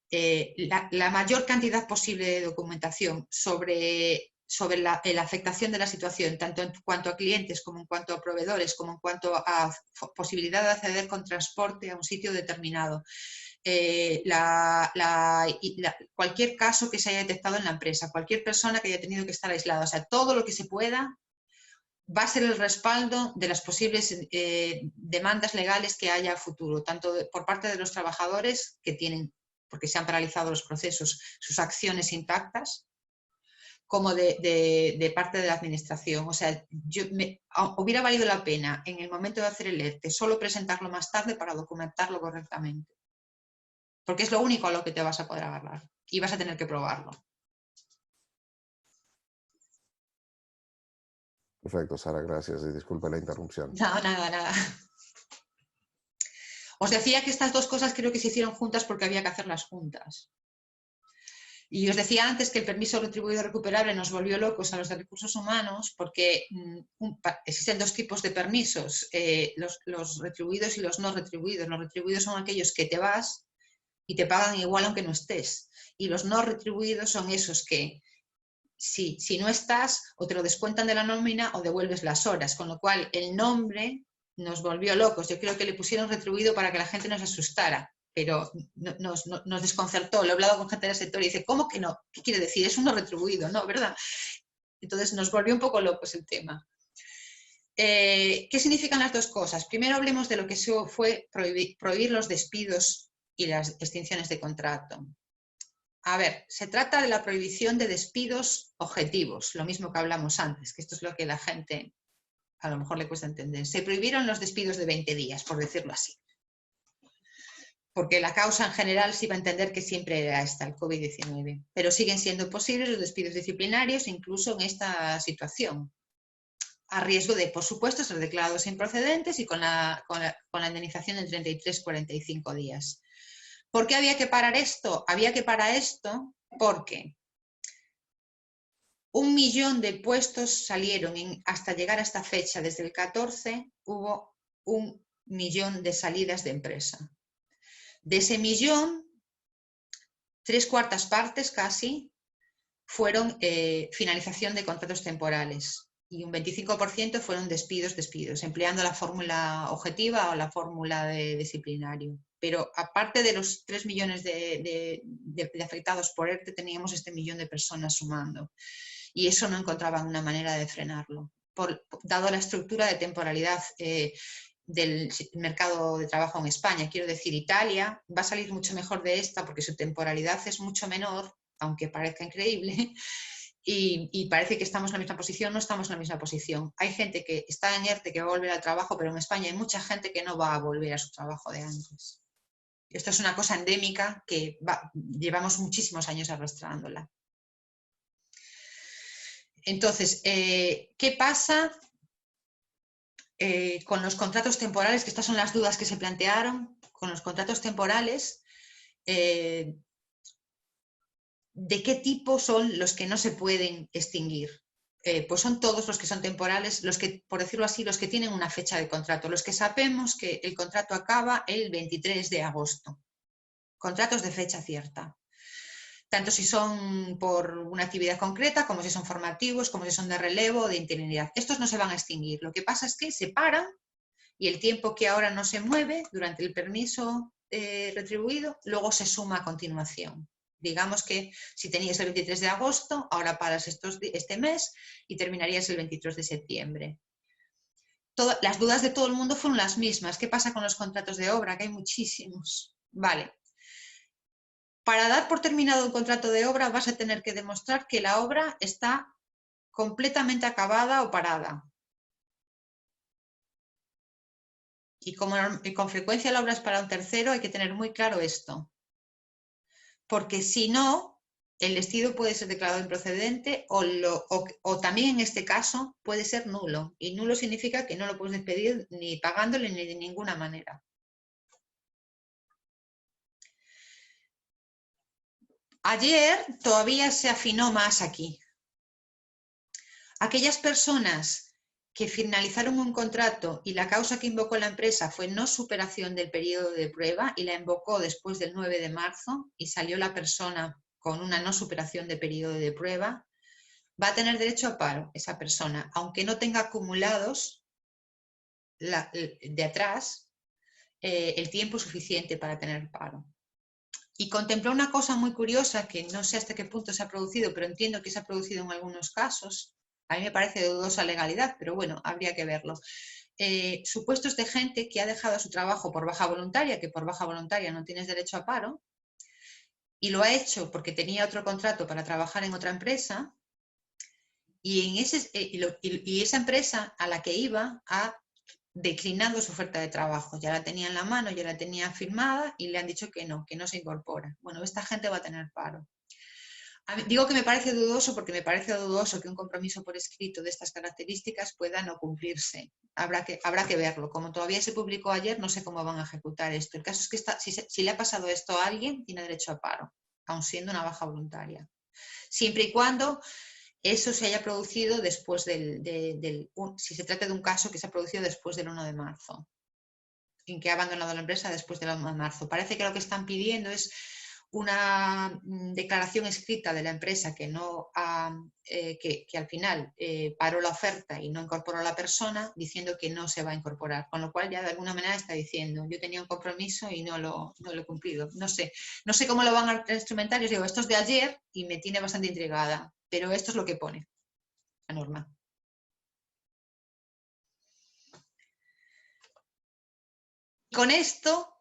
la mayor cantidad posible de documentación sobre la afectación de la situación, tanto en cuanto a clientes como en cuanto a proveedores, como en cuanto a posibilidad de acceder con transporte a un sitio determinado. Cualquier caso que se haya detectado en la empresa, cualquier persona que haya tenido que estar aislada, o sea, todo lo que se pueda va a ser el respaldo de las posibles demandas legales que haya a futuro, tanto por parte de los trabajadores que tienen, porque se han paralizado los procesos, sus acciones intactas, como de parte de la administración. O sea, hubiera valido la pena en el momento de hacer el ERTE solo presentarlo más tarde para documentarlo correctamente, porque es lo único a lo que te vas a poder agarrar y vas a tener que probarlo. Perfecto, Sara, gracias y disculpe la interrupción. No, nada. Os decía que estas dos cosas creo que se hicieron juntas porque había que hacerlas juntas. Y os decía antes que el permiso retribuido recuperable nos volvió locos a los de recursos humanos porque existen dos tipos de permisos, los retribuidos y los no retribuidos. Los retribuidos son aquellos que te vas y te pagan igual aunque no estés. Y los no retribuidos son esos que si no estás o te lo descuentan de la nómina o devuelves las horas, con lo cual el nombre nos volvió locos. Yo creo que le pusieron retribuido para que la gente no se asustara, pero nos desconcertó. Lo he hablado con gente del sector y dice, ¿cómo que no? ¿Qué quiere decir? Es uno retribuido, ¿no? ¿Verdad? Entonces nos volvió un poco locos el tema. ¿Qué significan las dos cosas? Primero hablemos de lo que fue prohibir los despidos y las extinciones de contrato. A ver, se trata de la prohibición de despidos objetivos, lo mismo que hablamos antes, que esto es lo que la gente a lo mejor le cuesta entender. Se prohibieron los despidos de 20 días, por decirlo así. Porque la causa en general se iba a entender que siempre era esta, el COVID-19. Pero siguen siendo posibles los despidos disciplinarios incluso en esta situación. A riesgo de, por supuesto, ser declarados improcedentes y con la indemnización de 33-45 días. ¿Por qué había que parar esto? Había que parar esto porque 1 millón de puestos salieron hasta llegar a esta fecha. Desde el 14 hubo 1 millón de salidas de empresa. De ese millón, 3/4 partes casi fueron finalización de contratos temporales y un 25% fueron despidos, empleando la fórmula objetiva o la fórmula de disciplinario. Pero aparte de los 3 millones de afectados por ERTE, teníamos este millón de personas sumando. Y eso no encontraban una manera de frenarlo, dado la estructura de temporalidad del mercado de trabajo en España. Quiero decir, Italia va a salir mucho mejor de esta porque su temporalidad es mucho menor, aunque parezca increíble, y parece que estamos en la misma posición. No estamos en la misma posición. Hay gente que está en ERTE que va a volver al trabajo, pero en España hay mucha gente que no va a volver a su trabajo de antes. Esto es una cosa endémica que llevamos muchísimos años arrastrándola. Entonces, ¿qué pasa con los contratos temporales? Que estas son las dudas que se plantearon. Con los contratos temporales, ¿de qué tipo son los que no se pueden extinguir? Pues son todos los que son temporales, los que, por decirlo así, los que tienen una fecha de contrato, los que sabemos que el contrato acaba el 23 de agosto. Contratos de fecha cierta. Tanto si son por una actividad concreta, como si son formativos, como si son de relevo o de interinidad. Estos no se van a extinguir. Lo que pasa es que se paran y el tiempo que ahora no se mueve durante el permiso retribuido, luego se suma a continuación. Digamos que si tenías el 23 de agosto, ahora paras este mes y terminarías el 23 de septiembre. Las dudas de todo el mundo fueron las mismas. ¿Qué pasa con los contratos de obra? Que hay muchísimos. Vale. Para dar por terminado un contrato de obra vas a tener que demostrar que la obra está completamente acabada o parada. Y con frecuencia la obra es para un tercero, hay que tener muy claro esto. Porque si no, el despido puede ser declarado improcedente o también en este caso puede ser nulo. Y nulo significa que no lo puedes despedir ni pagándole ni de ninguna manera. Ayer todavía se afinó más aquí. Aquellas personas que finalizaron un contrato y la causa que invocó la empresa fue no superación del periodo de prueba y la invocó después del 9 de marzo y salió la persona con una no superación de periodo de prueba, va a tener derecho a paro esa persona, aunque no tenga acumulados de atrás el tiempo suficiente para tener paro. Y contempló una cosa muy curiosa que no sé hasta qué punto se ha producido, pero entiendo que se ha producido en algunos casos. A mí me parece de dudosa legalidad, pero bueno, habría que verlo. Supuestos de gente que ha dejado su trabajo por baja voluntaria, que por baja voluntaria no tienes derecho a paro, y lo ha hecho porque tenía otro contrato para trabajar en otra empresa, y esa empresa a la que iba ha declinado su oferta de trabajo. Ya la tenía en la mano, ya la tenía firmada y le han dicho que no se incorpora. Bueno, esta gente va a tener paro. Digo que me parece dudoso porque me parece dudoso que un compromiso por escrito de estas características pueda no cumplirse. Habrá que verlo. Como todavía se publicó ayer, no sé cómo van a ejecutar esto. El caso es que si le ha pasado esto a alguien, tiene derecho a paro, aun siendo una baja voluntaria. Siempre y cuando eso se haya producido después si se trata de un caso que se ha producido después del 1 de marzo, en que ha abandonado la empresa después del 1 de marzo. Parece que lo que están pidiendo es una declaración escrita de la empresa que al final paró la oferta y no incorporó a la persona, diciendo que no se va a incorporar, con lo cual ya de alguna manera está diciendo: yo tenía un compromiso y no lo he cumplido. No sé cómo lo van a instrumentar. Yo digo, esto es de ayer y me tiene bastante intrigada, pero esto es lo que pone la norma. Con esto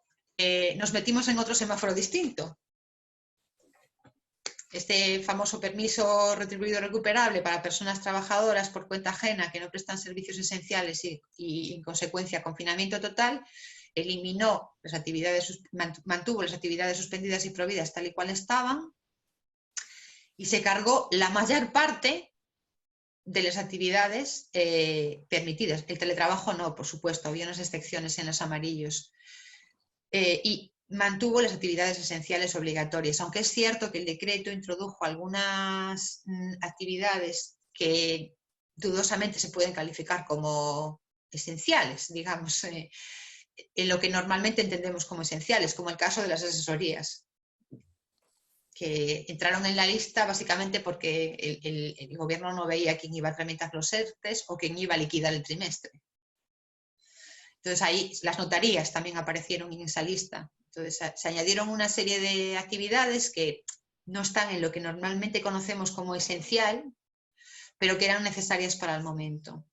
nos metimos en otro semáforo distinto. Este famoso permiso retribuido recuperable para personas trabajadoras por cuenta ajena que no prestan servicios esenciales y en consecuencia confinamiento total, mantuvo las actividades suspendidas y prohibidas tal y cual estaban y se cargó la mayor parte de las actividades permitidas. El teletrabajo no, por supuesto, había unas excepciones en los amarillos. Y mantuvo las actividades esenciales obligatorias, aunque es cierto que el decreto introdujo algunas actividades que dudosamente se pueden calificar como esenciales, digamos, en lo que normalmente entendemos como esenciales, como el caso de las asesorías, que entraron en la lista básicamente porque el gobierno no veía quién iba a tramitar los ERTEs o quién iba a liquidar el trimestre. Entonces ahí las notarías también aparecieron en esa lista. Entonces se añadieron una serie de actividades que no están en lo que normalmente conocemos como esencial, pero que eran necesarias para el momento.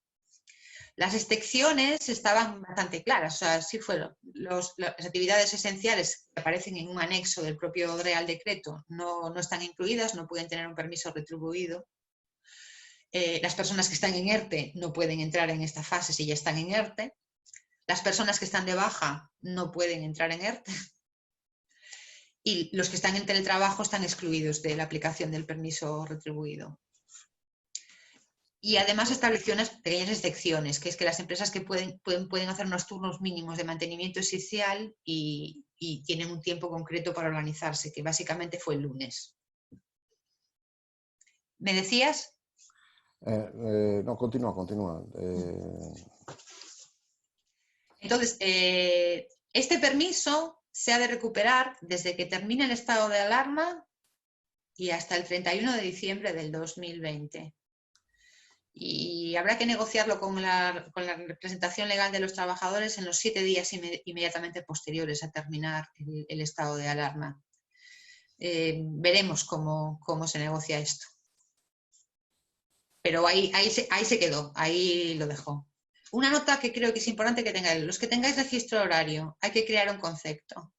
Las excepciones estaban bastante claras, o sea, sí fueron. Las actividades esenciales que aparecen en un anexo del propio Real Decreto no están incluidas, no pueden tener un permiso retribuido. Las personas que están en ERTE no pueden entrar en esta fase si ya están en ERTE. Las personas que están de baja no pueden entrar en ERTE. Y los que están en teletrabajo están excluidos de la aplicación del permiso retribuido. Y además estableció unas pequeñas excepciones, que es que las empresas que pueden hacer unos turnos mínimos de mantenimiento esencial y tienen un tiempo concreto para organizarse, que básicamente fue el lunes. ¿Me decías? No, continúa. Entonces, este permiso se ha de recuperar desde que termine el estado de alarma y hasta el 31 de diciembre del 2020. Y habrá que negociarlo con la representación legal de los trabajadores en los 7 días inmediatamente posteriores a terminar el estado de alarma. Veremos cómo se negocia esto. Pero ahí se quedó, ahí lo dejó. Una nota que creo que es importante que tengáis. Los que tengáis registro horario, hay que crear un concepto.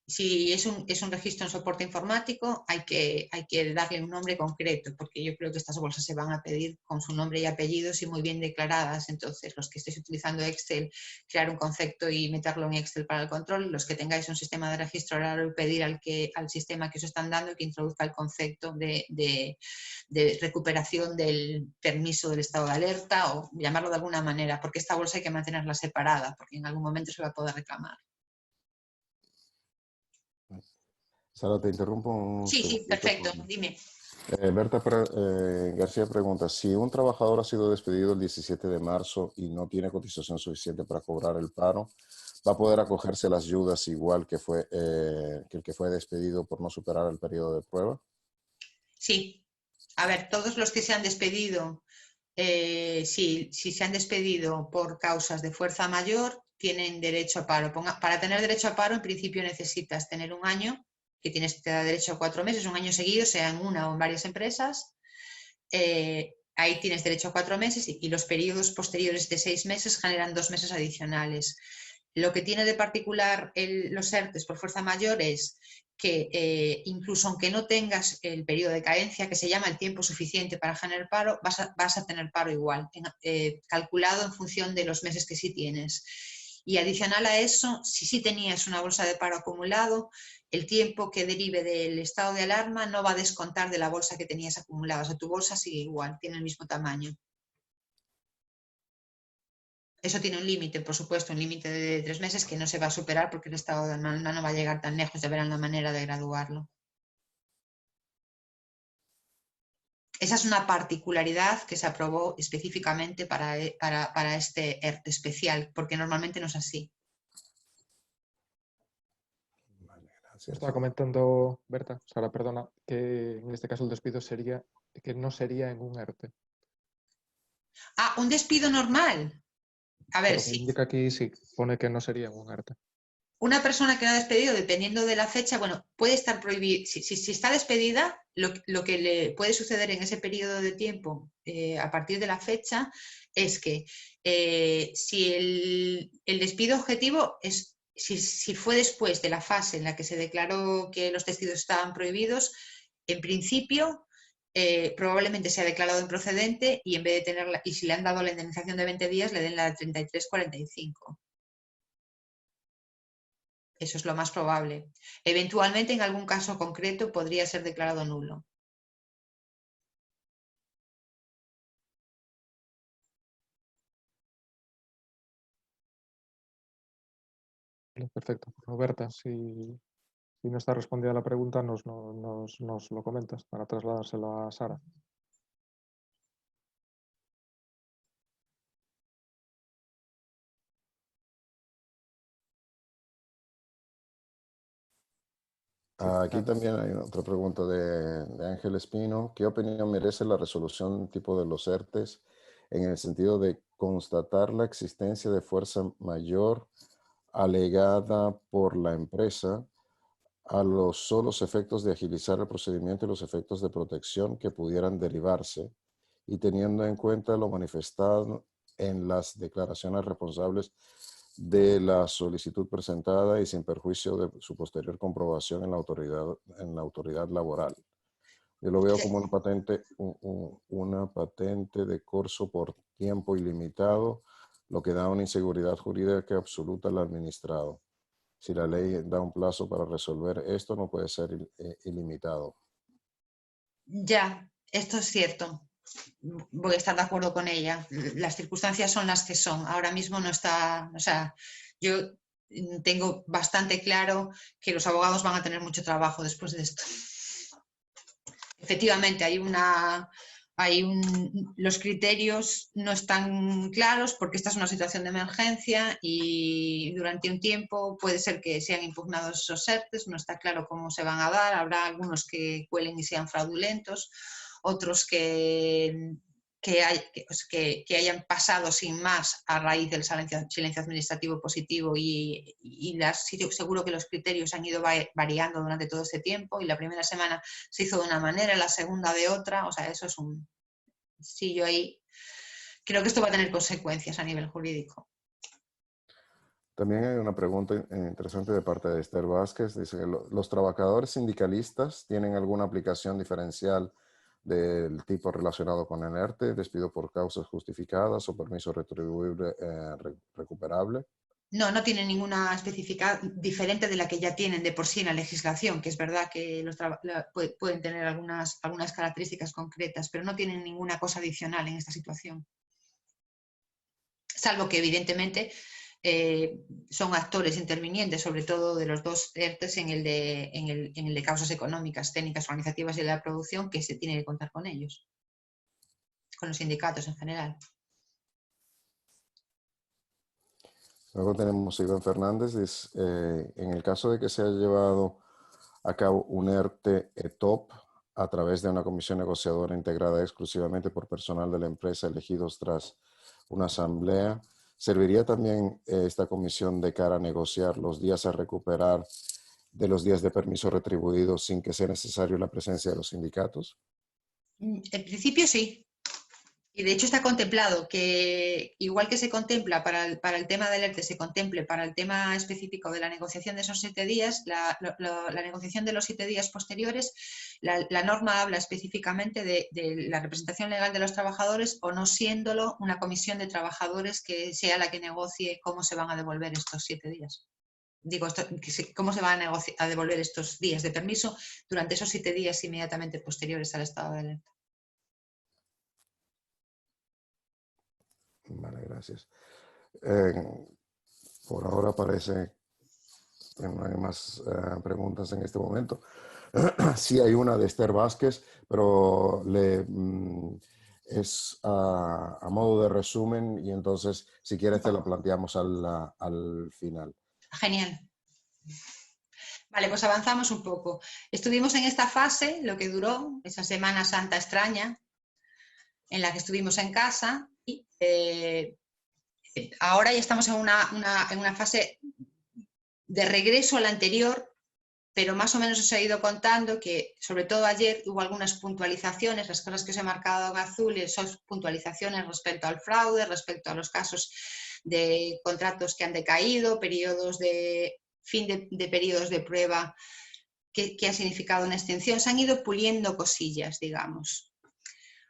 Si es un registro en soporte informático, hay que darle un nombre concreto, porque yo creo que estas bolsas se van a pedir con su nombre y apellidos y muy bien declaradas. Entonces, los que estéis utilizando Excel, crear un concepto y meterlo en Excel para el control. Los que tengáis un sistema de registro horario, pedir al sistema que os están dando que introduzca el concepto de recuperación del permiso del estado de alerta, o llamarlo de alguna manera, porque esta bolsa hay que mantenerla separada, porque en algún momento se va a poder reclamar. Sara, te interrumpo un Sí, perfecto, segundito. dime. Berta García pregunta, si un trabajador ha sido despedido el 17 de marzo y no tiene cotización suficiente para cobrar el paro, ¿va a poder acogerse a las ayudas igual que el que fue despedido por no superar el periodo de prueba? Sí. A ver, todos los que se han despedido, si se han despedido por causas de fuerza mayor, tienen derecho a paro. Para tener derecho a paro, en principio necesitas tener un año, que te da derecho a 4 meses, un año seguido, sea en una o en varias empresas. Ahí tienes derecho a 4 meses y los periodos posteriores de 6 meses generan 2 meses adicionales. Lo que tiene de particular los ERTEs por fuerza mayor es que incluso aunque no tengas el periodo de carencia, que se llama el tiempo suficiente para generar paro, vas a tener paro igual, calculado en función de los meses que sí tienes. Y adicional a eso, si sí tenías una bolsa de paro acumulado, el tiempo que derive del estado de alarma no va a descontar de la bolsa que tenías acumulada. O sea, tu bolsa sigue igual, tiene el mismo tamaño. Eso tiene un límite, por supuesto, un límite de 3 meses que no se va a superar porque el estado de alarma no va a llegar tan lejos, ya verán la manera de graduarlo. Esa es una particularidad que se aprobó específicamente para este ERTE especial, porque normalmente no es así. Vale, gracias. Estaba comentando, Berta, Sara, perdona, que en este caso el despido sería, que no sería en un ERTE. Ah, un despido normal. A ver, Lo que sí. indica aquí sí, pone que no sería en un ERTE. Una persona que no ha despedido, dependiendo de la fecha, bueno, puede estar prohibido. Si está despedida, lo que le puede suceder en ese periodo de tiempo, a partir de la fecha, es que si el despido objetivo es, si fue después de la fase en la que se declaró que los despidos estaban prohibidos, en principio probablemente sea declarado improcedente y en vez de tenerla, y si le han dado la indemnización de 20 días, le den la de 33,45. Eso es lo más probable. Eventualmente, en algún caso concreto, podría ser declarado nulo. Perfecto. Roberta, si no está respondida la pregunta, nos lo comentas para trasladárselo a Sara. Aquí también hay otra pregunta de Ángel Espino. ¿Qué opinión merece la resolución tipo de los ERTES en el sentido de constatar la existencia de fuerza mayor alegada por la empresa a los solos efectos de agilizar el procedimiento y los efectos de protección que pudieran derivarse, y teniendo en cuenta lo manifestado en las declaraciones responsables de la solicitud presentada y sin perjuicio de su posterior comprobación en la autoridad laboral? Yo lo veo como una patente de curso por tiempo ilimitado, lo que da una inseguridad jurídica absoluta al administrado. Si la ley da un plazo para resolver esto, no puede ser ilimitado. Ya, esto es cierto. Voy a estar de acuerdo con ella. Las circunstancias son las que son. Ahora mismo no está, o sea, yo tengo bastante claro que los abogados van a tener mucho trabajo después de esto. Efectivamente, los criterios no están claros porque esta es una situación de emergencia y durante un tiempo puede ser que sean impugnados esos ERTES, no está claro cómo se van a dar, habrá algunos que cuelen y sean fraudulentos, otros que hayan pasado sin más a raíz del silencio administrativo positivo y seguro que los criterios han ido variando durante todo ese tiempo y la primera semana se hizo de una manera, la segunda de otra, o sea, eso es un... Sí, yo ahí creo que esto va a tener consecuencias a nivel jurídico. También hay una pregunta interesante de parte de Esther Vázquez. Dice que los trabajadores sindicalistas tienen alguna aplicación diferencial del tipo relacionado con el ERTE, despido por causas justificadas o permiso retribuible recuperable. No, no tienen ninguna específica diferente de la que ya tienen de por sí en la legislación, que es verdad que pueden tener algunas características concretas, pero no tienen ninguna cosa adicional en esta situación. Salvo que evidentemente son actores intervinientes, sobre todo de los dos ERTES en el de causas económicas, técnicas, organizativas y de la producción, que se tiene que contar con ellos, con los sindicatos en general. Luego tenemos a Iván Fernández. En el caso de que se haya llevado a cabo un ERTE ETOP a través de una comisión negociadora integrada exclusivamente por personal de la empresa elegidos tras una asamblea, ¿serviría también esta comisión de cara a negociar los días a recuperar de los días de permiso retribuidos sin que sea necesario la presencia de los sindicatos? En principio sí. Y de hecho está contemplado que, igual que se contempla para el tema del ERTE, se contemple para el tema específico de la negociación de esos 7 días, la negociación de los 7 días posteriores, la norma habla específicamente de la representación legal de los trabajadores o no siéndolo una comisión de trabajadores que sea la que negocie cómo se van a devolver estos 7 días. Digo, cómo se van a devolver estos días de permiso durante esos 7 días inmediatamente posteriores al estado de alerta. Vale, gracias. Por ahora parece que no hay más preguntas en este momento. Sí hay una de Esther Vázquez, pero es a modo de resumen y entonces si quieres te la planteamos al final. Genial. Vale, pues avanzamos un poco. Estuvimos en esta fase, lo que duró, esa Semana Santa extraña, en la que estuvimos en casa y ahora ya estamos en una fase de regreso a la anterior, pero más o menos os he ido contando que sobre todo ayer hubo algunas puntualizaciones, las cosas que os he marcado en azul son puntualizaciones respecto al fraude, respecto a los casos de contratos que han decaído, periodos de fin de periodos de prueba que han significado una extensión, se han ido puliendo cosillas, digamos.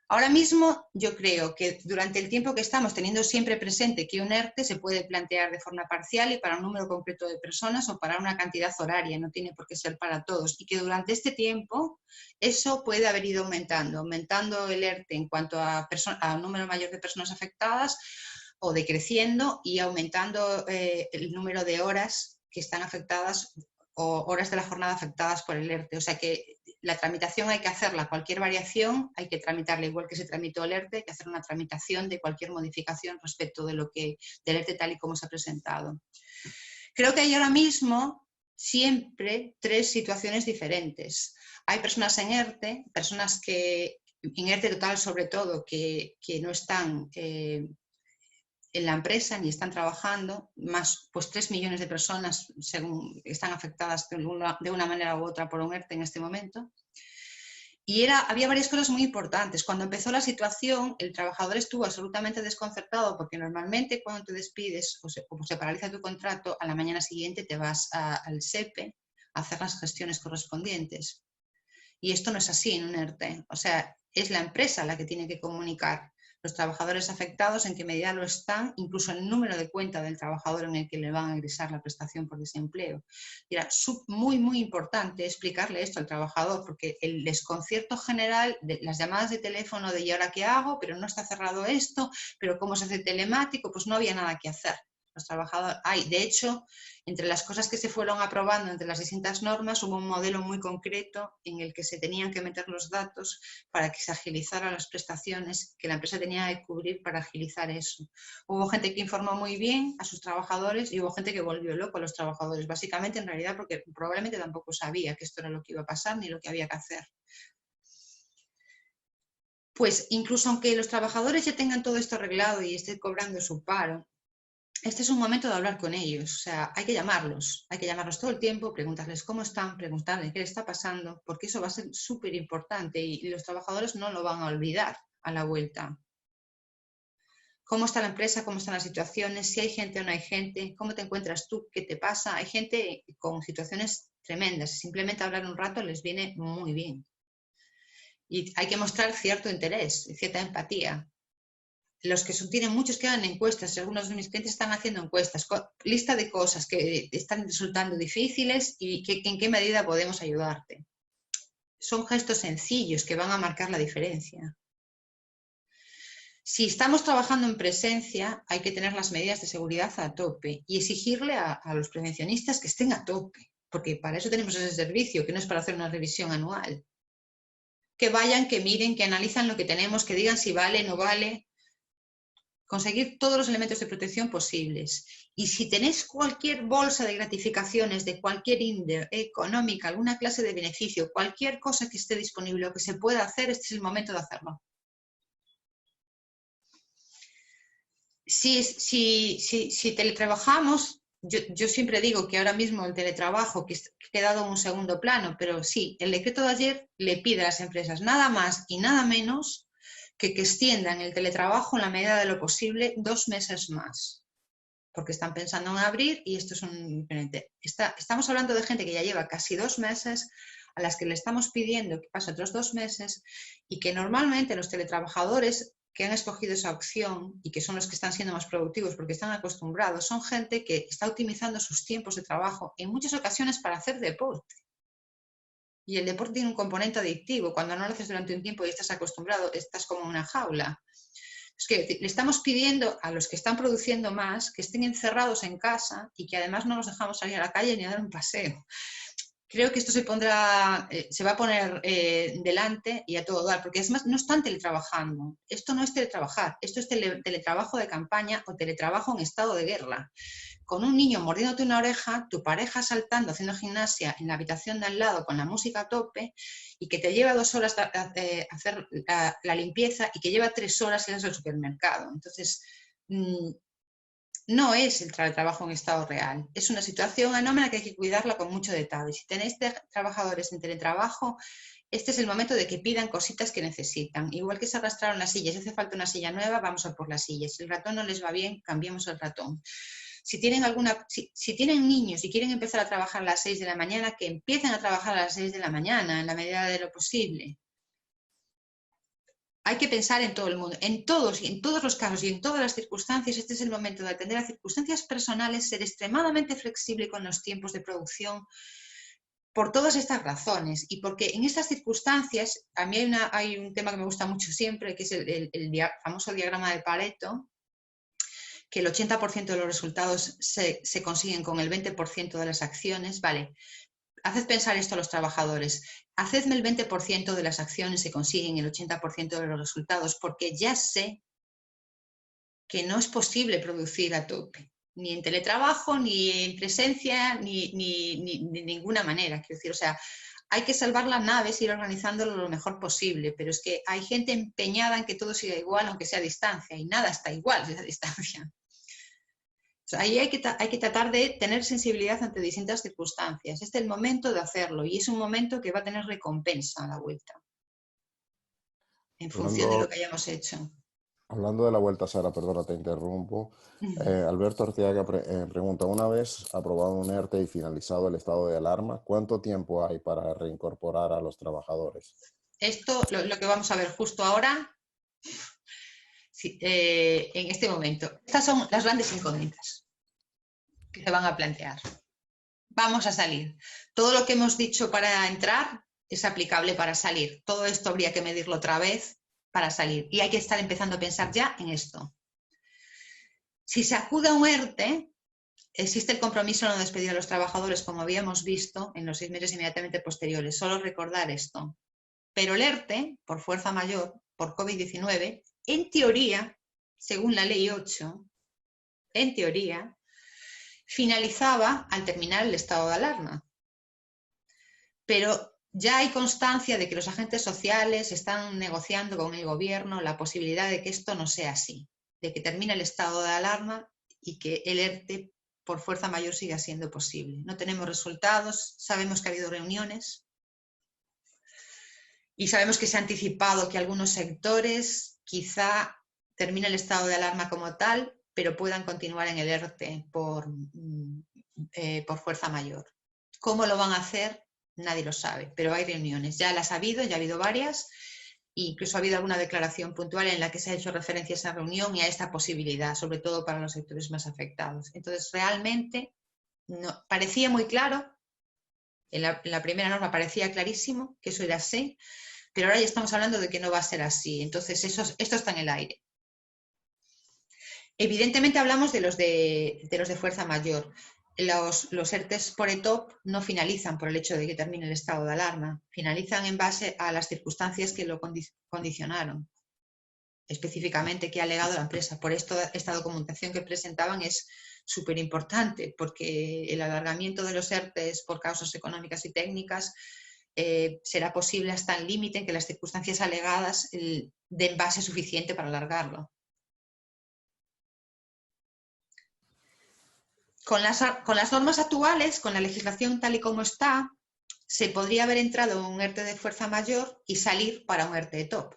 Ahora mismo yo creo que durante el tiempo que estamos teniendo siempre presente que un ERTE se puede plantear de forma parcial y para un número concreto de personas o para una cantidad horaria, no tiene por qué ser para todos, y que durante este tiempo eso puede haber ido aumentando el ERTE en cuanto a un número mayor de personas afectadas o decreciendo y aumentando el número de horas que están afectadas o horas de la jornada afectadas por el ERTE. O sea que la tramitación hay que hacerla, cualquier variación hay que tramitarla igual que se tramitó el ERTE, hay que hacer una tramitación de cualquier modificación respecto de del ERTE tal y como se ha presentado. Creo que hay ahora mismo siempre 3 situaciones diferentes. Hay personas en ERTE, personas que, en ERTE total sobre todo, que no están en la empresa ni están trabajando, más pues 3 millones de personas según están afectadas de una manera u otra por un ERTE en este momento. Y había varias cosas muy importantes. Cuando empezó la situación, el trabajador estuvo absolutamente desconcertado porque normalmente cuando te despides o se paraliza tu contrato, a la mañana siguiente te vas al SEPE a hacer las gestiones correspondientes. Y esto no es así en un ERTE. O sea, es la empresa la que tiene que comunicar los trabajadores afectados, en qué medida lo están, incluso el número de cuenta del trabajador en el que le van a ingresar la prestación por desempleo. Y era muy, muy importante explicarle esto al trabajador, porque el desconcierto general de las llamadas de teléfono de ¿y ahora qué hago? Pero no está cerrado esto, pero ¿cómo se hace telemático? Pues no había nada que hacer. Los trabajadores, de hecho, entre las cosas que se fueron aprobando entre las distintas normas, hubo un modelo muy concreto en el que se tenían que meter los datos para que se agilizaran las prestaciones que la empresa tenía que cubrir para agilizar eso. Hubo gente que informó muy bien a sus trabajadores y hubo gente que volvió loco a los trabajadores, básicamente en realidad porque probablemente tampoco sabía que esto era lo que iba a pasar ni lo que había que hacer. Pues incluso aunque los trabajadores ya tengan todo esto arreglado y estén cobrando su paro, este es un momento de hablar con ellos, o sea, hay que llamarlos todo el tiempo, preguntarles cómo están, preguntarles qué les está pasando, porque eso va a ser súper importante y los trabajadores no lo van a olvidar a la vuelta. ¿Cómo está la empresa? ¿Cómo están las situaciones? Si hay gente o no hay gente, ¿cómo te encuentras tú? ¿Qué te pasa? Hay gente con situaciones tremendas, simplemente hablar un rato les viene muy bien. Y hay que mostrar cierto interés, cierta empatía. Los que tienen muchos que hagan encuestas, algunos de mis clientes están haciendo encuestas, lista de cosas que están resultando difíciles y en qué medida podemos ayudarte. Son gestos sencillos que van a marcar la diferencia. Si estamos trabajando en presencia, hay que tener las medidas de seguridad a tope y exigirle a los prevencionistas que estén a tope, porque para eso tenemos ese servicio, que no es para hacer una revisión anual. Que vayan, que miren, que analizan lo que tenemos, que digan si vale, no vale. Conseguir todos los elementos de protección posibles. Y si tenéis cualquier bolsa de gratificaciones de cualquier índole económica, alguna clase de beneficio, cualquier cosa que esté disponible o que se pueda hacer, este es el momento de hacerlo. Si teletrabajamos, yo siempre digo que ahora mismo el teletrabajo que ha quedado en un segundo plano, pero sí, el decreto de ayer le pide a las empresas nada más y nada menos que extiendan el teletrabajo en la medida de lo posible 2 meses más, porque están pensando en abrir y esto es un diferente. Estamos hablando de gente que ya lleva casi 2 meses, a las que le estamos pidiendo que pase otros 2 meses y que normalmente los teletrabajadores que han escogido esa opción y que son los que están siendo más productivos porque están acostumbrados, son gente que está optimizando sus tiempos de trabajo en muchas ocasiones para hacer deporte. Y el deporte tiene un componente adictivo. Cuando no lo haces durante un tiempo y estás acostumbrado, estás como en una jaula. Es que le estamos pidiendo a los que están produciendo más que estén encerrados en casa y que además no los dejamos salir a la calle ni a dar un paseo. Creo que esto se va a poner delante y a todo dar, porque además no están teletrabajando. Esto no es teletrabajar, esto es teletrabajo de campaña o teletrabajo en estado de guerra. Con un niño mordiéndote una oreja, tu pareja saltando, haciendo gimnasia en la habitación de al lado con la música a tope y que te lleva 2 horas a hacer la limpieza y que lleva 3 horas ir al supermercado. Entonces, no es el trabajo en estado real. Es una situación anómala que hay que cuidarla con mucho detalle. Si tenéis trabajadores en teletrabajo, este es el momento de que pidan cositas que necesitan. Igual que se arrastraron las sillas, si hace falta una silla nueva, vamos a por las sillas. Si el ratón no les va bien, cambiemos el ratón. Si tienen niños y quieren empezar a trabajar a las 6 de la mañana, que empiecen a trabajar a las 6 de la mañana, en la medida de lo posible. Hay que pensar en todo el mundo, en todos los casos y en todas las circunstancias. Este es el momento de atender a circunstancias personales, ser extremadamente flexible con los tiempos de producción, por todas estas razones y porque en estas circunstancias, a mí hay un tema que me gusta mucho siempre, que es el famoso diagrama de Pareto, que el 80% de los resultados se consiguen con el 20% de las acciones. Vale, haced pensar esto a los trabajadores. Hacedme el 20% de las acciones se consiguen el 80% de los resultados, porque ya sé que no es posible producir a tope. ni en teletrabajo, ni en presencia, ni de ninguna manera. Quiero decir, o sea, hay que salvar las naves y ir organizándolo lo mejor posible, pero es que hay gente empeñada en que todo siga igual, aunque sea a distancia, y nada está igual a distancia. O sea, ahí hay que tratar de tener sensibilidad ante distintas circunstancias. Este es el momento de hacerlo y es un momento que va a tener recompensa a la vuelta, en función de lo que hayamos hecho. Hablando de la vuelta, Sara, perdona, te interrumpo. Alberto Arteaga pregunta, una vez aprobado un ERTE y finalizado el estado de alarma, ¿cuánto tiempo hay para reincorporar a los trabajadores? Esto, lo que vamos a ver justo ahora, sí, en este momento. Estas son las grandes incógnitas que se van a plantear. Vamos a salir. Todo lo que hemos dicho para entrar es aplicable para salir. Todo esto habría que medirlo otra vez para salir. Y hay que estar empezando a pensar ya en esto. Si se acude a un ERTE, existe el compromiso de no despedir a los trabajadores, como habíamos visto en los 6 meses inmediatamente posteriores. Solo recordar esto. Pero el ERTE, por fuerza mayor, por COVID-19, en teoría, según la ley 8, en teoría, finalizaba al terminar el estado de alarma. Pero ya hay constancia de que los agentes sociales están negociando con el gobierno la posibilidad de que esto no sea así, de que termine el estado de alarma y que el ERTE por fuerza mayor siga siendo posible. No tenemos resultados, sabemos que ha habido reuniones y sabemos que se ha anticipado que algunos sectores quizá termine el estado de alarma como tal, pero puedan continuar en el ERTE por fuerza mayor. ¿Cómo lo van a hacer? Nadie lo sabe, pero hay reuniones. Ya las ha habido varias, e incluso ha habido alguna declaración puntual en la que se ha hecho referencia a esa reunión y a esta posibilidad, sobre todo para los sectores más afectados. Entonces, realmente, no, parecía muy claro, en la primera norma parecía clarísimo que eso era así, pero ahora ya estamos hablando de que no va a ser así. Entonces, esto está en el aire. Evidentemente hablamos de los de fuerza mayor. Los ERTEs por ETOP no finalizan por el hecho de que termine el estado de alarma, finalizan en base a las circunstancias que lo condicionaron, específicamente que ha alegado la empresa. Por esto, esta documentación que presentaban es súper importante, porque el alargamiento de los ERTEs por causas económicas y técnicas será posible hasta el límite en que las circunstancias alegadas den base suficiente para alargarlo. Con las normas actuales, con la legislación tal y como está, se podría haber entrado en un ERTE de fuerza mayor y salir para un ERTE de top.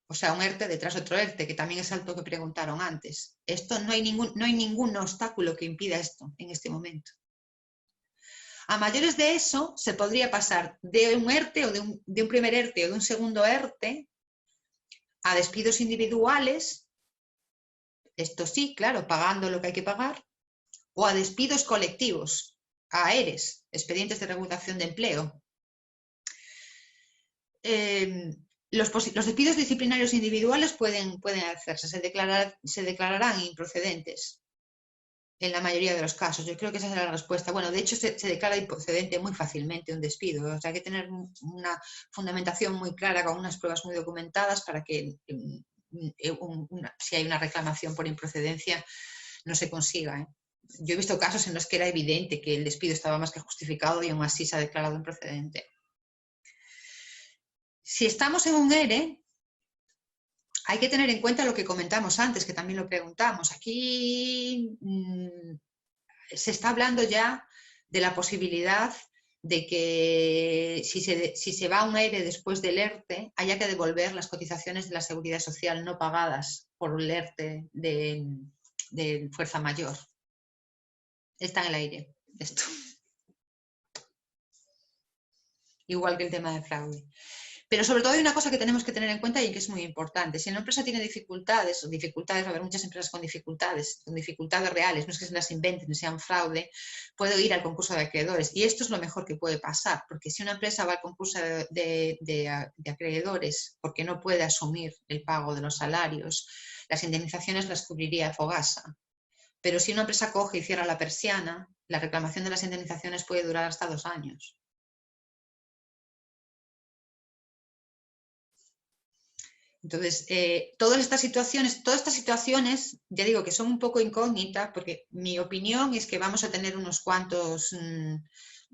O sea, un ERTE detrás de otro ERTE, que también es algo que preguntaron antes. Esto no hay ningún obstáculo que impida esto en este momento. A mayores de eso, se podría pasar de un ERTE o de un primer ERTE o de un segundo ERTE a despidos individuales. Esto sí, claro, pagando lo que hay que pagar, o a despidos colectivos, a ERES, expedientes de regulación de empleo. Los despidos disciplinarios individuales pueden hacerse, se declararán improcedentes en la mayoría de los casos. Yo creo que esa será la respuesta. Bueno, de hecho se declara improcedente muy fácilmente un despido, o sea, hay que tener una fundamentación muy clara con unas pruebas muy documentadas para que si hay una reclamación por improcedencia no se consiga. Yo he visto casos en los que era evidente que el despido estaba más que justificado y aún así se ha declarado improcedente. Si estamos en un ERE, hay que tener en cuenta lo que comentamos antes, que también lo preguntamos. Aquí se está hablando ya de la posibilidad de que si se va a un ERE después del ERTE, haya que devolver las cotizaciones de la Seguridad Social no pagadas por el ERTE de fuerza mayor. Está en el aire esto. Igual que el tema de fraude. Pero sobre todo hay una cosa que tenemos que tener en cuenta y que es muy importante. Si una empresa tiene dificultades, va a haber muchas empresas con dificultades reales, no es que se las inventen, no sean fraude, puede ir al concurso de acreedores. Y esto es lo mejor que puede pasar, porque si una empresa va al concurso de acreedores porque no puede asumir el pago de los salarios, las indemnizaciones las cubriría Fogasa. Pero si una empresa coge y cierra la persiana, la reclamación de las indemnizaciones puede durar hasta 2 años. Entonces, todas estas situaciones, ya digo que son un poco incógnitas, porque mi opinión es que vamos a tener unos cuantos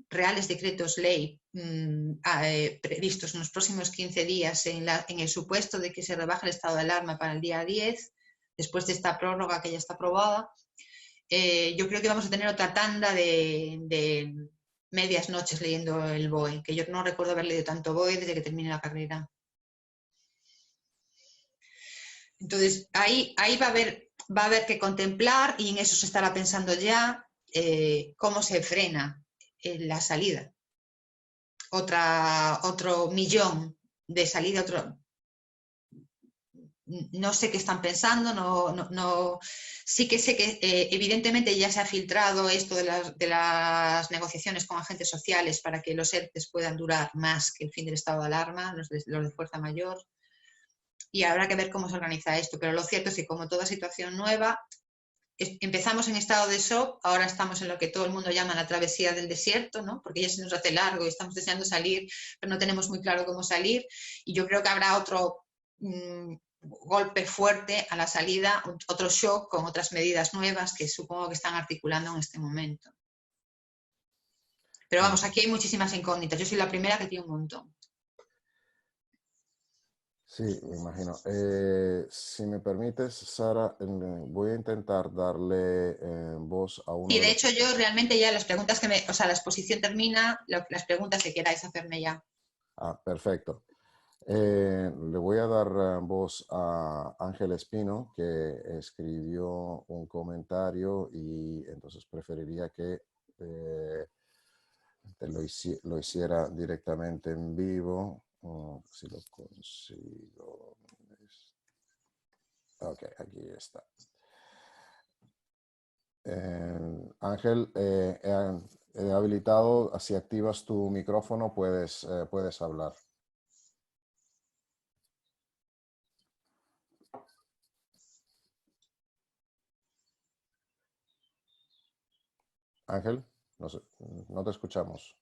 reales decretos ley previstos en los próximos 15 días en el supuesto de que se rebaje el estado de alarma para el día 10, después de esta prórroga que ya está aprobada. Yo creo que vamos a tener otra tanda de medias noches leyendo el BOE, que yo no recuerdo haber leído tanto BOE desde que terminé la carrera. Entonces, ahí va a haber que contemplar, y en eso se estará pensando ya, cómo se frena la salida. Otro millón de salida, no sé qué están pensando, sí que sé que evidentemente ya se ha filtrado esto de las negociaciones con agentes sociales para que los ERTEs puedan durar más que el fin del estado de alarma, los de fuerza mayor. Y habrá que ver cómo se organiza esto, pero lo cierto es que como toda situación nueva, empezamos en estado de shock, ahora estamos en lo que todo el mundo llama la travesía del desierto, ¿no? Porque ya se nos hace largo y estamos deseando salir, pero no tenemos muy claro cómo salir, y yo creo que habrá otro golpe fuerte a la salida, otro shock con otras medidas nuevas que supongo que están articulando en este momento. Pero vamos, aquí hay muchísimas incógnitas, yo soy la primera que tiene un montón. Sí, me imagino. Si me permites, Sara, voy a intentar darle voz a uno Y de de los... hecho yo realmente ya las preguntas o sea, la exposición termina, las preguntas que queráis hacerme ya. Ah, perfecto. Le voy a dar voz a Ángel Espino, que escribió un comentario y entonces preferiría que lo hiciera directamente en vivo. Si lo consigo. Ok, aquí está. Ángel, he habilitado, si activas tu micrófono puedes hablar. Ángel, no te escuchamos.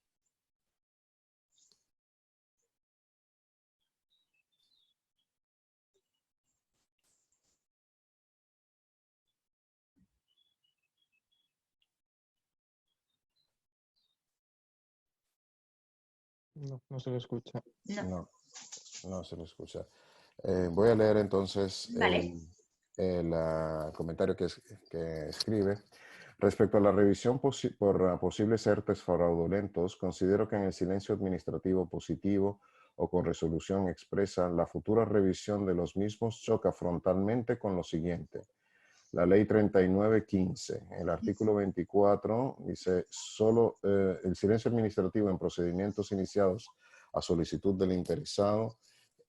No se le escucha. No, no se le escucha. Voy a leer entonces Vale. el comentario que escribe. Respecto a la revisión por posibles ERTEs fraudulentos, considero que en el silencio administrativo positivo o con resolución expresa, la futura revisión de los mismos choca frontalmente con lo siguiente. La ley 3915, el artículo 24, dice, solo el silencio administrativo en procedimientos iniciados a solicitud del interesado.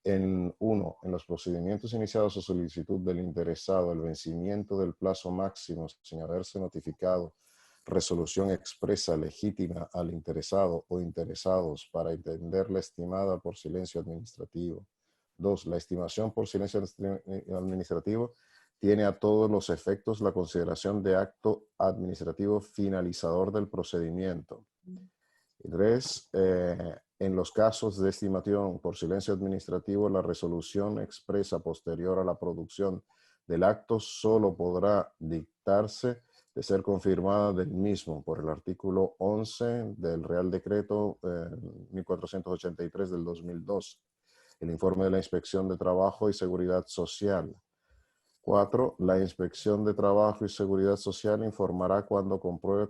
En los procedimientos iniciados a solicitud del interesado, el vencimiento del plazo máximo sin haberse notificado resolución expresa legítima al interesado o interesados para entender la estimada por silencio administrativo. 2. La estimación por silencio administrativo tiene a todos los efectos la consideración de acto administrativo finalizador del procedimiento. Y 3. En los casos de estimación por silencio administrativo, la resolución expresa posterior a la producción del acto solo podrá dictarse de ser confirmada del mismo por el artículo 11 del Real Decreto 1483 del 2002, el informe de la Inspección de Trabajo y Seguridad Social. 4. La Inspección de Trabajo y Seguridad Social informará cuando compruebe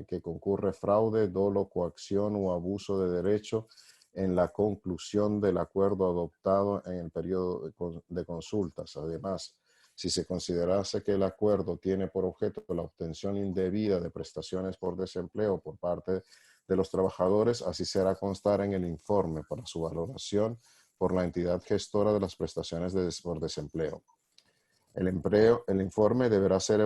que concurre fraude, dolo, coacción o abuso de derecho en la conclusión del acuerdo adoptado en el periodo de consultas. Además, si se considerase que el acuerdo tiene por objeto la obtención indebida de prestaciones por desempleo por parte de los trabajadores, así será constar en el informe para su valoración por la entidad gestora de las prestaciones por desempleo. El informe deberá ser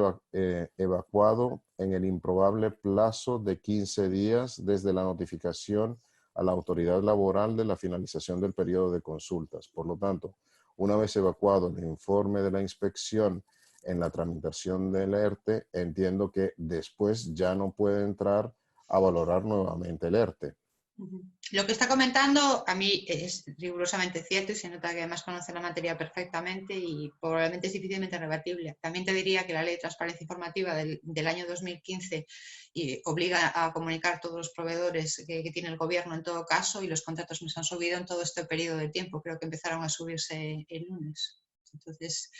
evacuado en el improbable plazo de 15 días desde la notificación a la autoridad laboral de la finalización del periodo de consultas. Por lo tanto, una vez evacuado el informe de la inspección en la tramitación del ERTE, entiendo que después ya no puede entrar a valorar nuevamente el ERTE. Lo que está comentando a mí es rigurosamente cierto y se nota que además conoce la materia perfectamente y probablemente es difícilmente rebatible. También te diría que la Ley de Transparencia Informativa del año 2015 obliga a comunicar todos los proveedores que tiene el gobierno en todo caso, y los contratos nos han subido en todo este periodo de tiempo. Creo que empezaron a subirse el lunes. Entonces,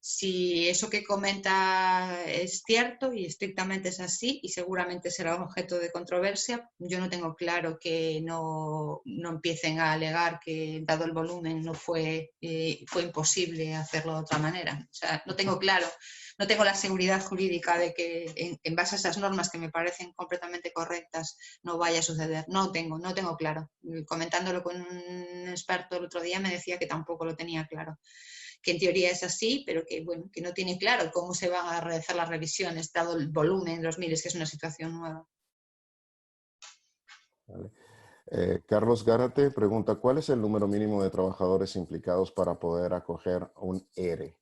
si eso que comenta es cierto y estrictamente es así, y seguramente será un objeto de controversia, yo no tengo claro que no empiecen a alegar que, dado el volumen, no fue imposible hacerlo de otra manera. O sea, no tengo claro, no tengo la seguridad jurídica de que en base a esas normas que me parecen completamente correctas no vaya a suceder. No tengo claro. Comentándolo con un experto el otro día me decía que tampoco lo tenía claro, que en teoría es así, pero que, bueno, que no tiene claro cómo se van a realizar las revisiones, dado el volumen, los miles, que es una situación nueva. Vale. Carlos Gárate pregunta, ¿cuál es el número mínimo de trabajadores implicados para poder acoger un ERE?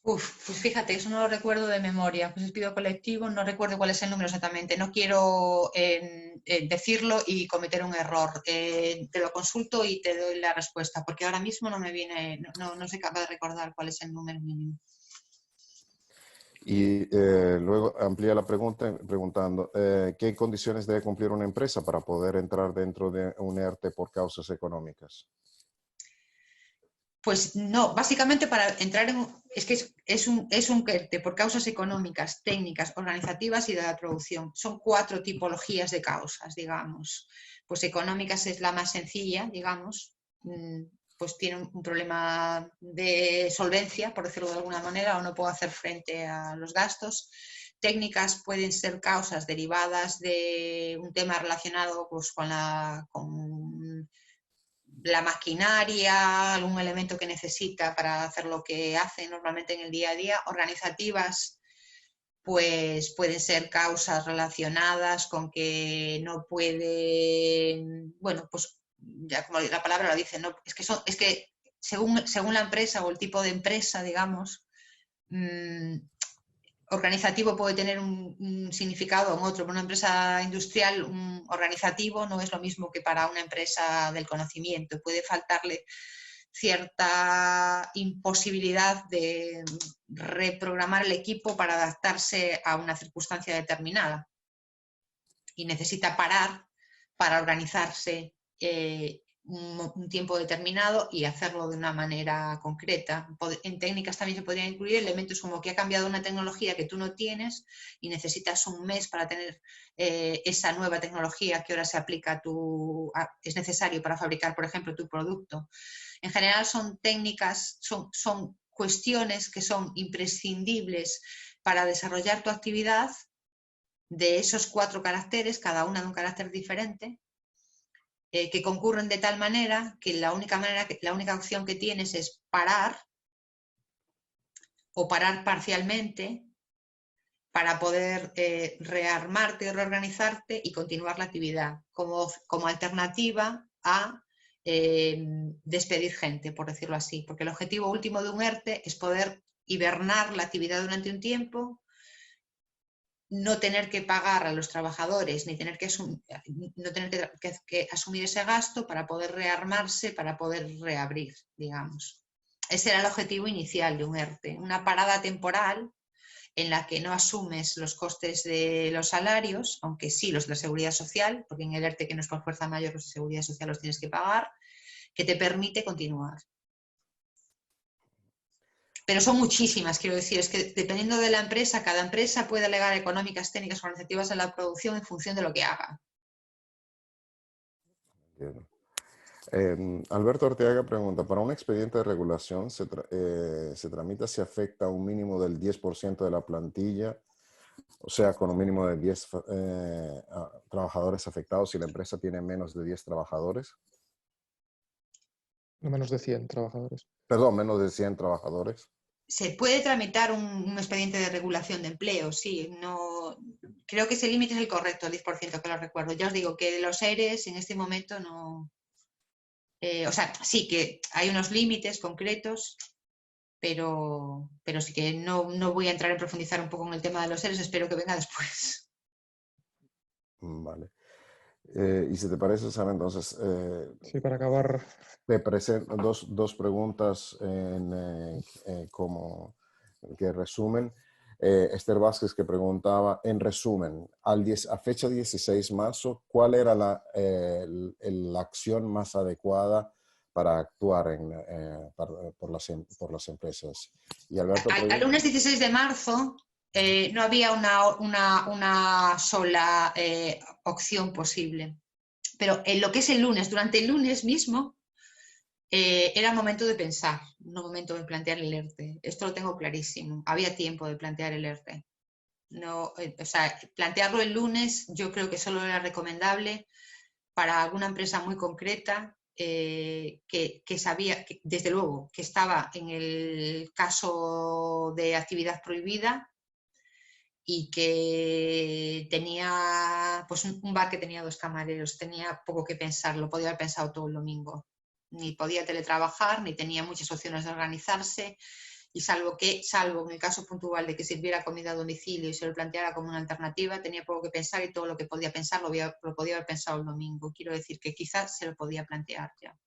Pues fíjate, eso no lo recuerdo de memoria. Pues pido colectivo, no recuerdo cuál es el número exactamente. No quiero decirlo y cometer un error. Te lo consulto y te doy la respuesta, porque ahora mismo no me viene, no soy capaz de recordar cuál es el número mínimo. Y luego amplía la pregunta preguntando, ¿qué condiciones debe cumplir una empresa para poder entrar dentro de un ERTE por causas económicas? Pues no, básicamente para entrar en... Es que es un ERTE por causas económicas, técnicas, organizativas y de la producción. Son 4 tipologías de causas, digamos. Pues económicas es la más sencilla, digamos. Pues tiene un problema de solvencia, por decirlo de alguna manera, o no puedo hacer frente a los gastos. Técnicas pueden ser causas derivadas de un tema relacionado pues, con la maquinaria, algún elemento que necesita para hacer lo que hace normalmente en el día a día. Organizativas, pues pueden ser causas relacionadas con que no puede, bueno, pues ya como la palabra lo dice, ¿no? Es que según la empresa o el tipo de empresa, digamos, organizativo puede tener un significado o otro. Para una empresa industrial, un organizativo no es lo mismo que para una empresa del conocimiento. Puede faltarle cierta imposibilidad de reprogramar el equipo para adaptarse a una circunstancia determinada y necesita parar para organizarse un tiempo determinado y hacerlo de una manera concreta. En técnicas también se podrían incluir elementos como que ha cambiado una tecnología que tú no tienes y necesitas un mes para tener esa nueva tecnología que ahora se aplica es necesario para fabricar, por ejemplo, tu producto. En general son técnicas, son cuestiones que son imprescindibles para desarrollar tu actividad, de esos 4 caracteres, cada una de un carácter diferente, que concurren de tal manera que la única opción que tienes es parar o parar parcialmente para poder rearmarte y reorganizarte y continuar la actividad como alternativa a despedir gente, por decirlo así, porque el objetivo último de un ERTE es poder hibernar la actividad durante un tiempo, no tener que pagar a los trabajadores ni tener que asumir ese gasto para poder rearmarse, para poder reabrir, digamos. Ese era el objetivo inicial de un ERTE, una parada temporal en la que no asumes los costes de los salarios, aunque sí los de la seguridad social, porque en el ERTE que no es por fuerza mayor, los de seguridad social los tienes que pagar, que te permite continuar. Pero son muchísimas, quiero decir, es que dependiendo de la empresa, cada empresa puede alegar económicas, técnicas, organizativas en la producción en función de lo que haga. Alberto Ortega pregunta, ¿para un expediente de regulación se tramita si afecta un mínimo del 10% de la plantilla? O sea, con un mínimo de 10 trabajadores afectados si la empresa tiene menos de 10 trabajadores. No, menos de 100 trabajadores. Perdón, menos de 100 trabajadores. Se puede tramitar un expediente de regulación de empleo, sí. No, creo que ese límite es el correcto, el 10%, que lo recuerdo. Ya os digo que los ERES en este momento no... o sea, sí que hay unos límites concretos, pero sí que no voy a entrar en profundizar un poco en el tema de los ERES, espero que venga después. Vale. Y si te parece, Sara, entonces Sí, para acabar. te presento dos preguntas como que resumen. Esther Vázquez que preguntaba, en resumen, a fecha 16 de marzo, ¿cuál era la acción más adecuada para actuar por las empresas? Y Alberto Al lunes 16 de marzo no había una sola opción posible. Pero en lo que es el lunes, durante el lunes mismo, era momento de pensar, no momento de plantear el ERTE. Esto lo tengo clarísimo. Había tiempo de plantear el ERTE. No, o sea, plantearlo el lunes yo creo que solo era recomendable para alguna empresa muy concreta que sabía, desde luego, que estaba en el caso de actividad prohibida y que tenía pues un bar que tenía 2 camareros, tenía poco que pensar, lo podía haber pensado todo el domingo. Ni podía teletrabajar, ni tenía muchas opciones de organizarse, y salvo en el caso puntual de que sirviera comida a domicilio y se lo planteara como una alternativa, tenía poco que pensar y todo lo que podía pensar lo podía haber pensado el domingo. Quiero decir que quizás se lo podía plantear ya.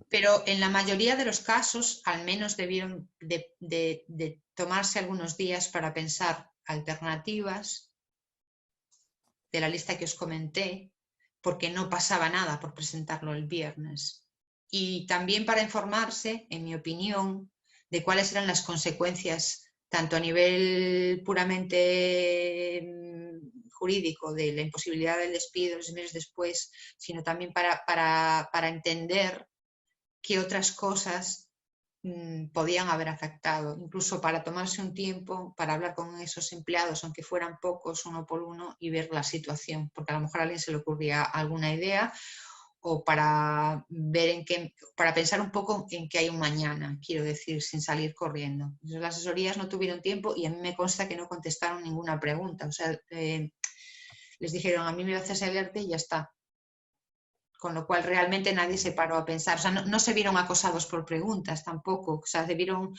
Pero en la mayoría de los casos, al menos debieron de tomarse algunos días para pensar alternativas de la lista que os comenté, porque no pasaba nada por presentarlo el viernes. Y también para informarse, en mi opinión, de cuáles eran las consecuencias, tanto a nivel puramente jurídico, de la imposibilidad del despido los meses después, sino también para entender qué otras cosas podían haber afectado, incluso para tomarse un tiempo para hablar con esos empleados, aunque fueran pocos, uno por uno, y ver la situación, porque a lo mejor a alguien se le ocurría alguna idea, o para ver para pensar un poco en qué hay un mañana, quiero decir, sin salir corriendo. Entonces, las asesorías no tuvieron tiempo y a mí me consta que no contestaron ninguna pregunta, o sea, les dijeron, a mí me haces el ERTE y ya está. Con lo cual realmente nadie se paró a pensar, o sea, no se vieron acosados por preguntas tampoco, o sea, se vieron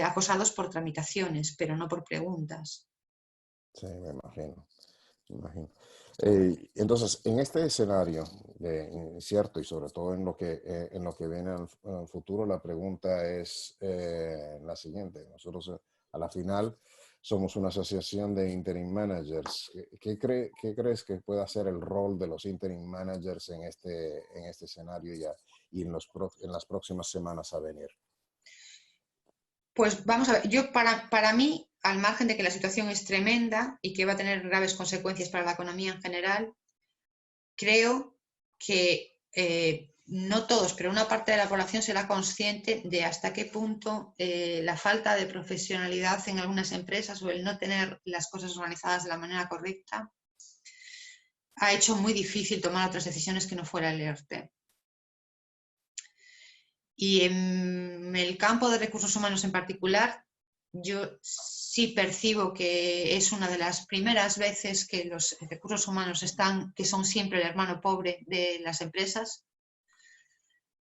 acosados por tramitaciones, pero no por preguntas. Sí, me imagino. Entonces, en este escenario incierto y sobre todo en lo que viene al futuro, la pregunta es la siguiente. Nosotros a la final somos una asociación de interim managers. ¿Qué crees que pueda ser el rol de los interim managers en este escenario y en las próximas semanas a venir? Pues vamos a ver, yo para mí, al margen de que la situación es tremenda y que va a tener graves consecuencias para la economía en general, creo que no todos, pero una parte de la población será consciente de hasta qué punto la falta de profesionalidad en algunas empresas o el no tener las cosas organizadas de la manera correcta ha hecho muy difícil tomar otras decisiones que no fuera el ERTE. Y en el campo de recursos humanos en particular, yo sí percibo que es una de las primeras veces que los recursos humanos que son siempre el hermano pobre de las empresas.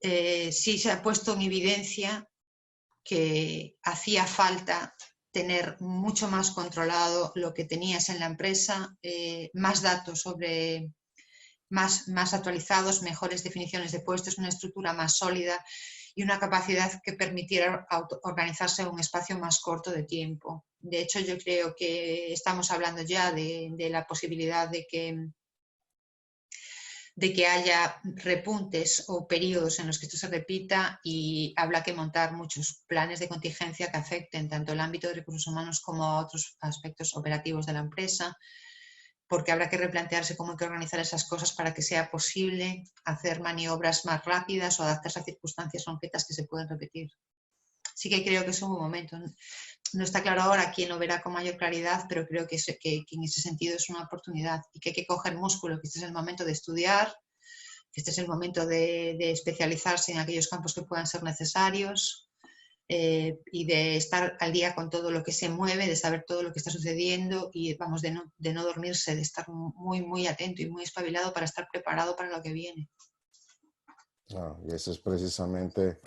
Sí se ha puesto en evidencia que hacía falta tener mucho más controlado lo que tenías en la empresa, más datos más actualizados, mejores definiciones de puestos, una estructura más sólida y una capacidad que permitiera organizarse en un espacio más corto de tiempo. De hecho, yo creo que estamos hablando ya de la posibilidad de que haya repuntes o periodos en los que esto se repita y habrá que montar muchos planes de contingencia que afecten tanto el ámbito de recursos humanos como a otros aspectos operativos de la empresa, porque habrá que replantearse cómo hay que organizar esas cosas para que sea posible hacer maniobras más rápidas o adaptarse a circunstancias concretas que se pueden repetir. Sí que creo que es un buen momento. No está claro ahora quién lo verá con mayor claridad, pero creo que en ese sentido es una oportunidad y que hay que coger músculo, que este es el momento de estudiar, que este es el momento de especializarse en aquellos campos que puedan ser necesarios. Y de estar al día con todo lo que se mueve, de saber todo lo que está sucediendo y vamos, de no dormirse, de estar muy, muy atento y muy espabilado para estar preparado para lo que viene. Y eso es precisamente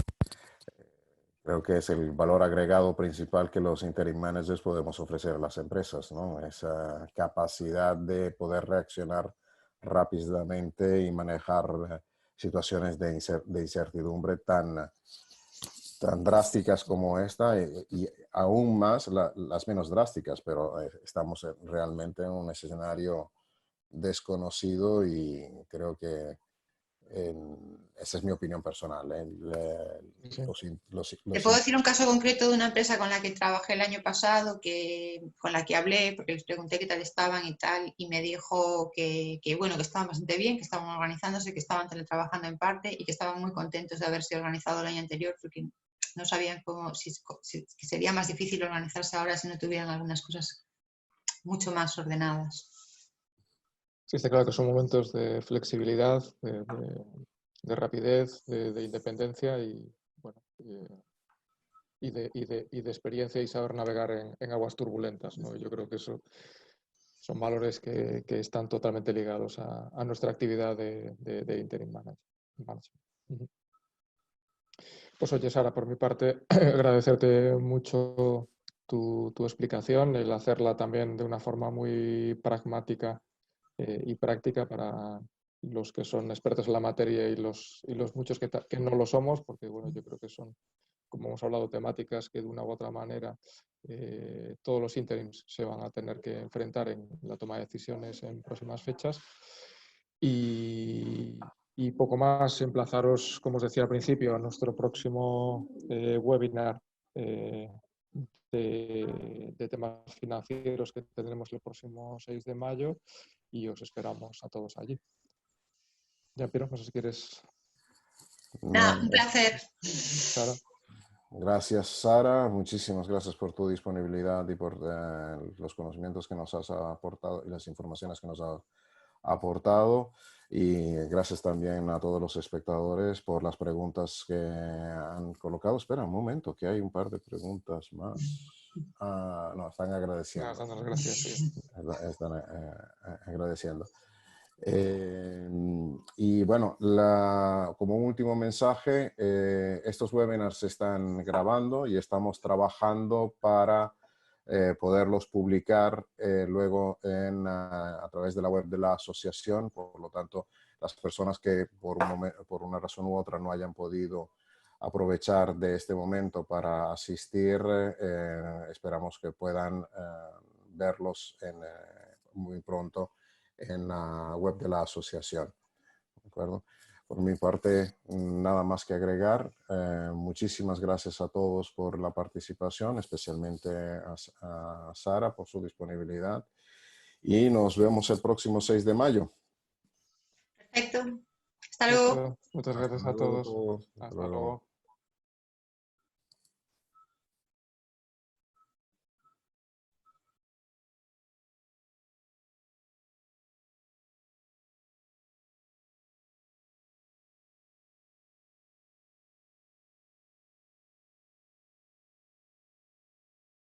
Creo que es el valor agregado principal que los interim managers podemos ofrecer a las empresas, ¿no? Esa capacidad de poder reaccionar rápidamente y manejar situaciones de incertidumbre tan drásticas como esta y aún más las menos drásticas, pero estamos realmente en un escenario desconocido y creo que esa es mi opinión personal. Sí. Te puedo decir un caso concreto de una empresa con la que trabajé el año pasado, con la que hablé, porque les pregunté qué tal estaban y tal, y me dijo bueno, que estaban bastante bien, que estaban organizándose, que estaban teletrabajando en parte y que estaban muy contentos de haberse organizado el año anterior, porque no sabían que sería más difícil organizarse ahora si no tuvieran algunas cosas mucho más ordenadas. Sí, está claro que son momentos de flexibilidad, de rapidez, de independencia y, bueno, y de experiencia y saber navegar en aguas turbulentas, ¿no? Yo creo que eso son valores que están totalmente ligados a nuestra actividad de interim management. Pues oye, Sara, por mi parte, agradecerte mucho tu explicación, el hacerla también de una forma muy pragmática y práctica para los que son expertos en la materia y los muchos que no lo somos, porque bueno, yo creo que son, como hemos hablado, temáticas que de una u otra manera todos los interims se van a tener que enfrentar en la toma de decisiones en próximas fechas. Y poco más, emplazaros, como os decía al principio, a nuestro próximo webinar de temas financieros que tendremos el próximo 6 de mayo y os esperamos a todos allí. Ya, Piero, no sé si quieres... Nada, un placer. Sara. Gracias, Sara. Muchísimas gracias por tu disponibilidad y por los conocimientos que nos has aportado y las informaciones que nos has aportado. Y gracias también a todos los espectadores por las preguntas que han colocado. Espera un momento, que hay un par de preguntas más. No, están agradeciendo. Dándonos gracias, sí. Están agradeciendo. Y bueno, como último mensaje, estos webinars se están grabando y estamos trabajando para poderlos publicar luego a través de la web de la asociación. Por lo tanto, las personas que por una razón u otra no hayan podido aprovechar de este momento para asistir, esperamos que puedan verlos muy pronto en la web de la asociación. ¿De acuerdo? Por mi parte, nada más que agregar. Muchísimas gracias a todos por la participación, especialmente a Sara por su disponibilidad. Y nos vemos el próximo 6 de mayo. Perfecto. Hasta luego. Muchas gracias a todos. Hasta luego.